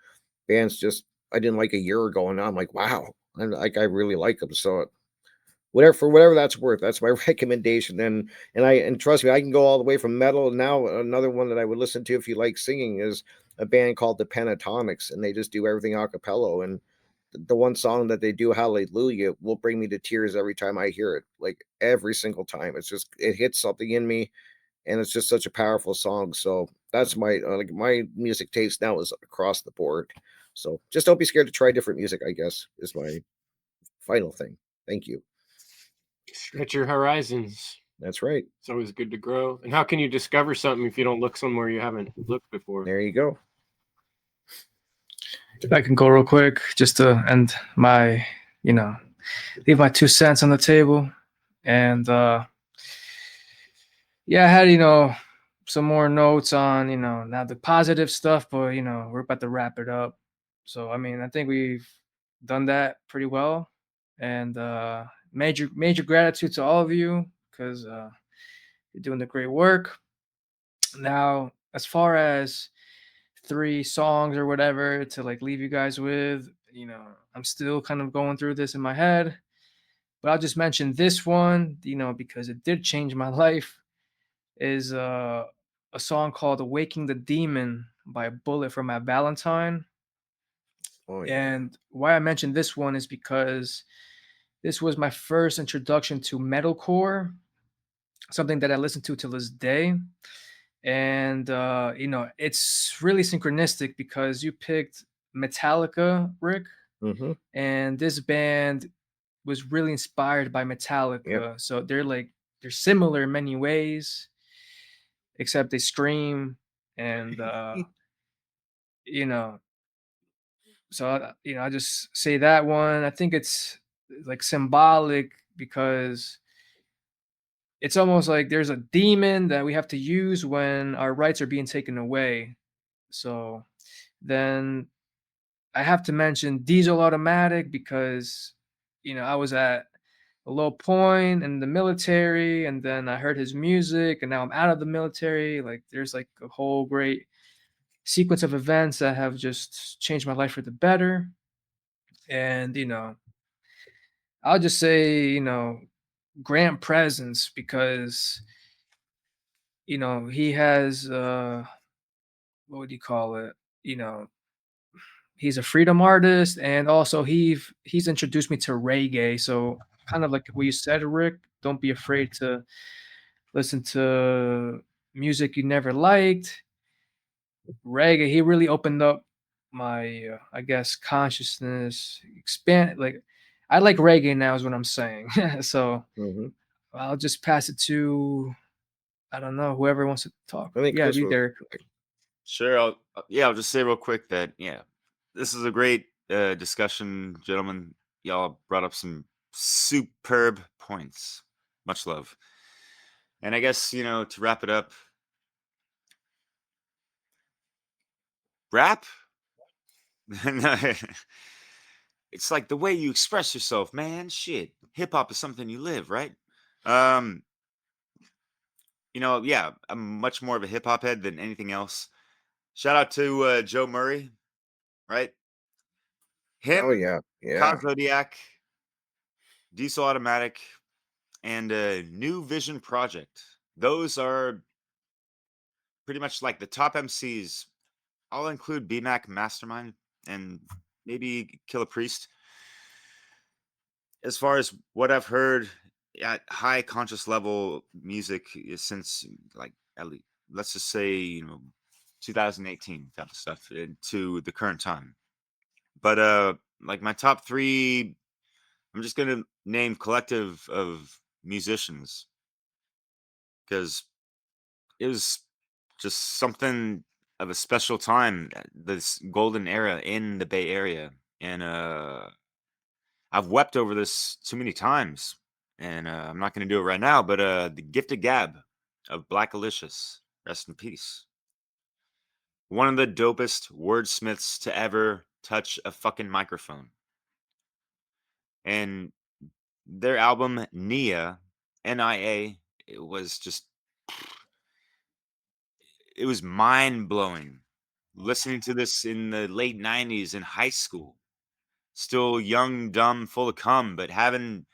bands just I didn't like a year ago, and now I'm like, wow, and like I really like them. So whatever that's worth, that's my recommendation. And trust me, I can go all the way from metal. Now another one that I would listen to if you like singing is a band called the Pentatonics, and they just do everything a cappella. And the one song that they do, Hallelujah, will bring me to tears every time I hear it. Like every single time, it hits something in me, and it's just such a powerful song. So that's my music taste now is across the board. So just don't be scared to try different music, I guess, is my final thing. Thank you. Stretch your horizons. That's right. It's always good to grow. And how can you discover something if you don't look somewhere you haven't looked before? There you go. If I can go real quick, just to end my, leave my 2 cents on the table. And yeah, I had, some more notes on, now the positive stuff, but we're about to wrap it up. So I mean, I think we've done that pretty well. And major gratitude to all of you because you're doing the great work. Now, as far as 3 songs or whatever to like leave you guys with, I'm still kind of going through this in my head, but I'll just mention this one, because it did change my life, is a song called Awaking the Demon by Bullet for My Valentine. Oh yeah. And why I mentioned this one is because this was my first introduction to metalcore, something that I listen to till this day. And it's really synchronistic because you picked Metallica, Rick, Mm-hmm. and this band was really inspired by Metallica. Yep. So they're similar in many ways, except they scream and you know. So I just say that one. I think it's like symbolic because it's almost like there's a demon that we have to use when our rights are being taken away. So then I have to mention Diesel Automatic because I was at a low point in the military and then I heard his music and now I'm out of the military. Like there's like a whole great sequence of events that have just changed my life for the better. And I'll just say, Grant Presence because he has what would you call it? He's a freedom artist and also he's introduced me to reggae. So kind of like what you said, Rick, don't be afraid to listen to music you never liked. reggae, he really opened up my, I guess, consciousness, expand. Like, I like reggae now, is what I'm saying. So Mhm. I'll just pass it to, I don't know, whoever wants to talk. I think Yeah, Chris you, was. Derek. Sure. I'll just say real quick that this is a great discussion, gentlemen. Y'all brought up some superb points. Much love. And I guess to wrap it up, rap. It's like the way you express yourself, man. Shit, hip hop is something you live, right? Um, yeah, I'm much more of a hip hop head than anything else. Shout out to Joe Murray, right? Him, Oh yeah, yeah. Kyle Zodiac, Diesel Automatic, and New Vision Project. Those are pretty much like the top MCs. I'll include BMAC Mastermind and maybe Killer Priest. As far as what I've heard at high conscious level music since like at least, let's just say 2018 type of stuff to the current time. But like my top 3, I'm just going to name collective of musicians because it was just something of a special time, this golden era in the Bay Area. And I've wept over this too many times, and I'm not going to do it right now. But the Gifted Gab of Black Alicious, rest in peace. One of the dopest wordsmiths to ever touch a fucking microphone. And their album Nia, Nia, it was just, it was mind blowing. Listening to this in the late 90s in high school, still young, dumb, full of cum, but having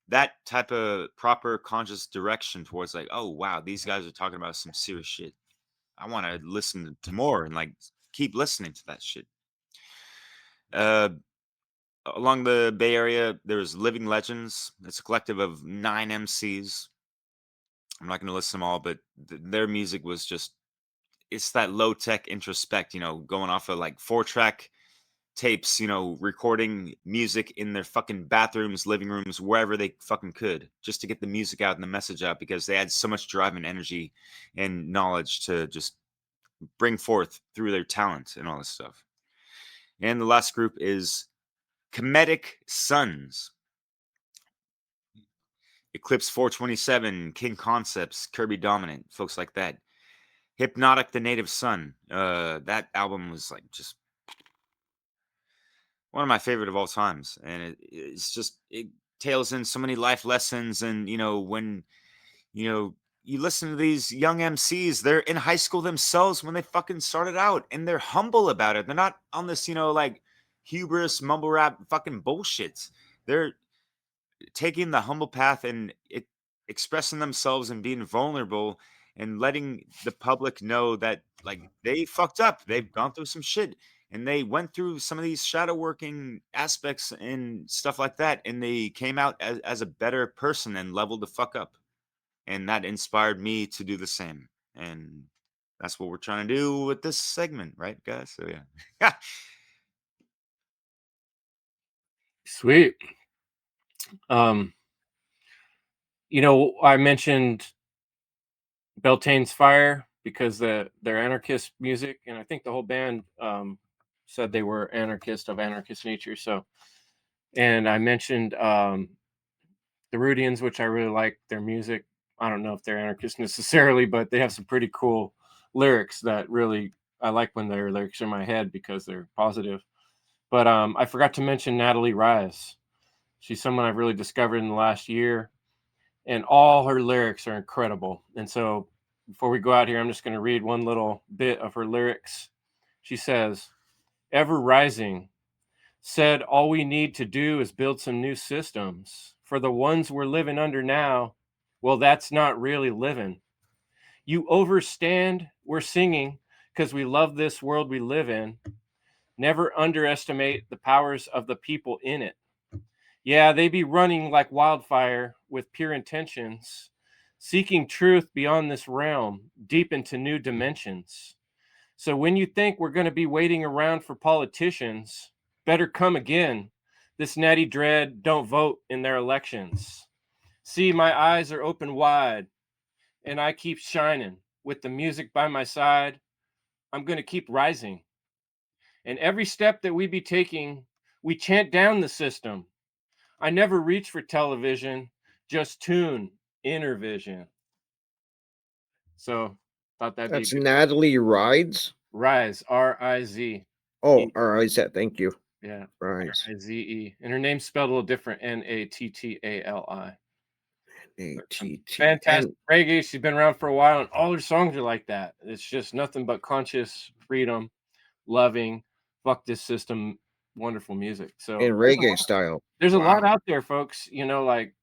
that type of proper conscious direction towards like, oh wow, these guys are talking about some serious shit. I want to listen to more and like keep listening to that shit. Uh, Along the Bay Area, there's Living Legends. It's a collective of 9 MCs. I'm not going to list them all, but their music was just, it's that low tech introspect, going off of like 4-track tapes, recording music in their fucking bathrooms, living rooms, wherever they fucking could, just to get the music out and the message out because they had so much drive and energy and knowledge to just bring forth through their talent and all this stuff. And the last group is Comedic Sons. Eclipse 427, King Concepts, Kirby Dominant, folks like that. Hypnotic the Native Son. That album was like just one of my favorite of all times, and it's just, it tails in so many life lessons. And when you listen to these young MCs, they're in high school themselves when they fucking started out, and they're humble about it. They're not on this like hubris mumble rap fucking bullshit. They're taking the humble path and expressing themselves and being vulnerable and letting the public know that like they fucked up, they've gone through some shit, and they went through some of these shadow working aspects and stuff like that, and they came out as a better person and leveled the fuck up. And that inspired me to do the same. And that's what we're trying to do with this segment, right, guys? So yeah. Sweet. Um, I mentioned Beltane's Fire because their anarchist music, and I think the whole band said they were anarchist of anarchist nature. So, and I mentioned the Rudians, which I really like their music. I don't know if they're anarchist necessarily, but they have some pretty cool lyrics that really I like when their lyrics are in my head because they're positive. But I forgot to mention Natalie Rice. She's someone I've really discovered in the last year, and all her lyrics are incredible. And so before we go out here, I'm just going to read one little bit of her lyrics. She says, "Ever rising, said all we need to do is build some new systems. For the ones we're living under now, well, that's not really living. You overstand, we're singing because we love this world we live in. Never underestimate the powers of the people in it. Yeah, they be running like wildfire with pure intentions, seeking truth beyond this realm, deep into new dimensions. So when you think we're going to be waiting around for politicians, better come again. This natty dread don't vote in their elections. See, my eyes are open wide, and I keep shining. With the music by my side, I'm going to keep rising. And every step that we be taking, we chant down the system. I never reach for television, just tune inner vision. So thought that'd That's be Natalie Rides. Rise, R-I-Z. Oh, R-I-Z. Thank you. Yeah, Rise. R-I-Z-E. And her name's spelled a little different, Nattali. A-T-T. Fantastic reggae. She's been around for a while, and all her songs are like that. It's just nothing but conscious, freedom, loving, fuck this system, wonderful music. So In reggae style. there's a lot Wow. out there, folks. You know, like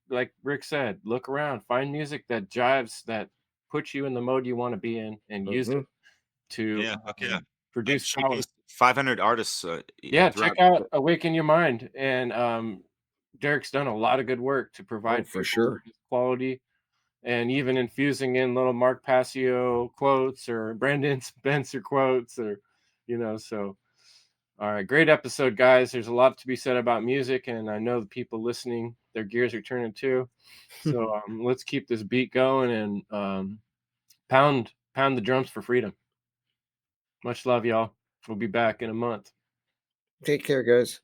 Rick said, look around, find music that jives, that puts you in the mode you want to be in, and use it to Yeah, okay. produce Should power. be 500 artists. Yeah, throughout- check out Awaken Your Mind, and Derek's done a lot of good work to provide for people sure. with this quality, and even infusing in little Mark Passio quotes or Brandon Spencer quotes, or so. All right, great episode, guys. There's a lot to be said about music, and I know the people listening, their gears are turning too. So let's keep this beat going and pound the drums for freedom. Much love, y'all. We'll be back in a month. Take care, guys.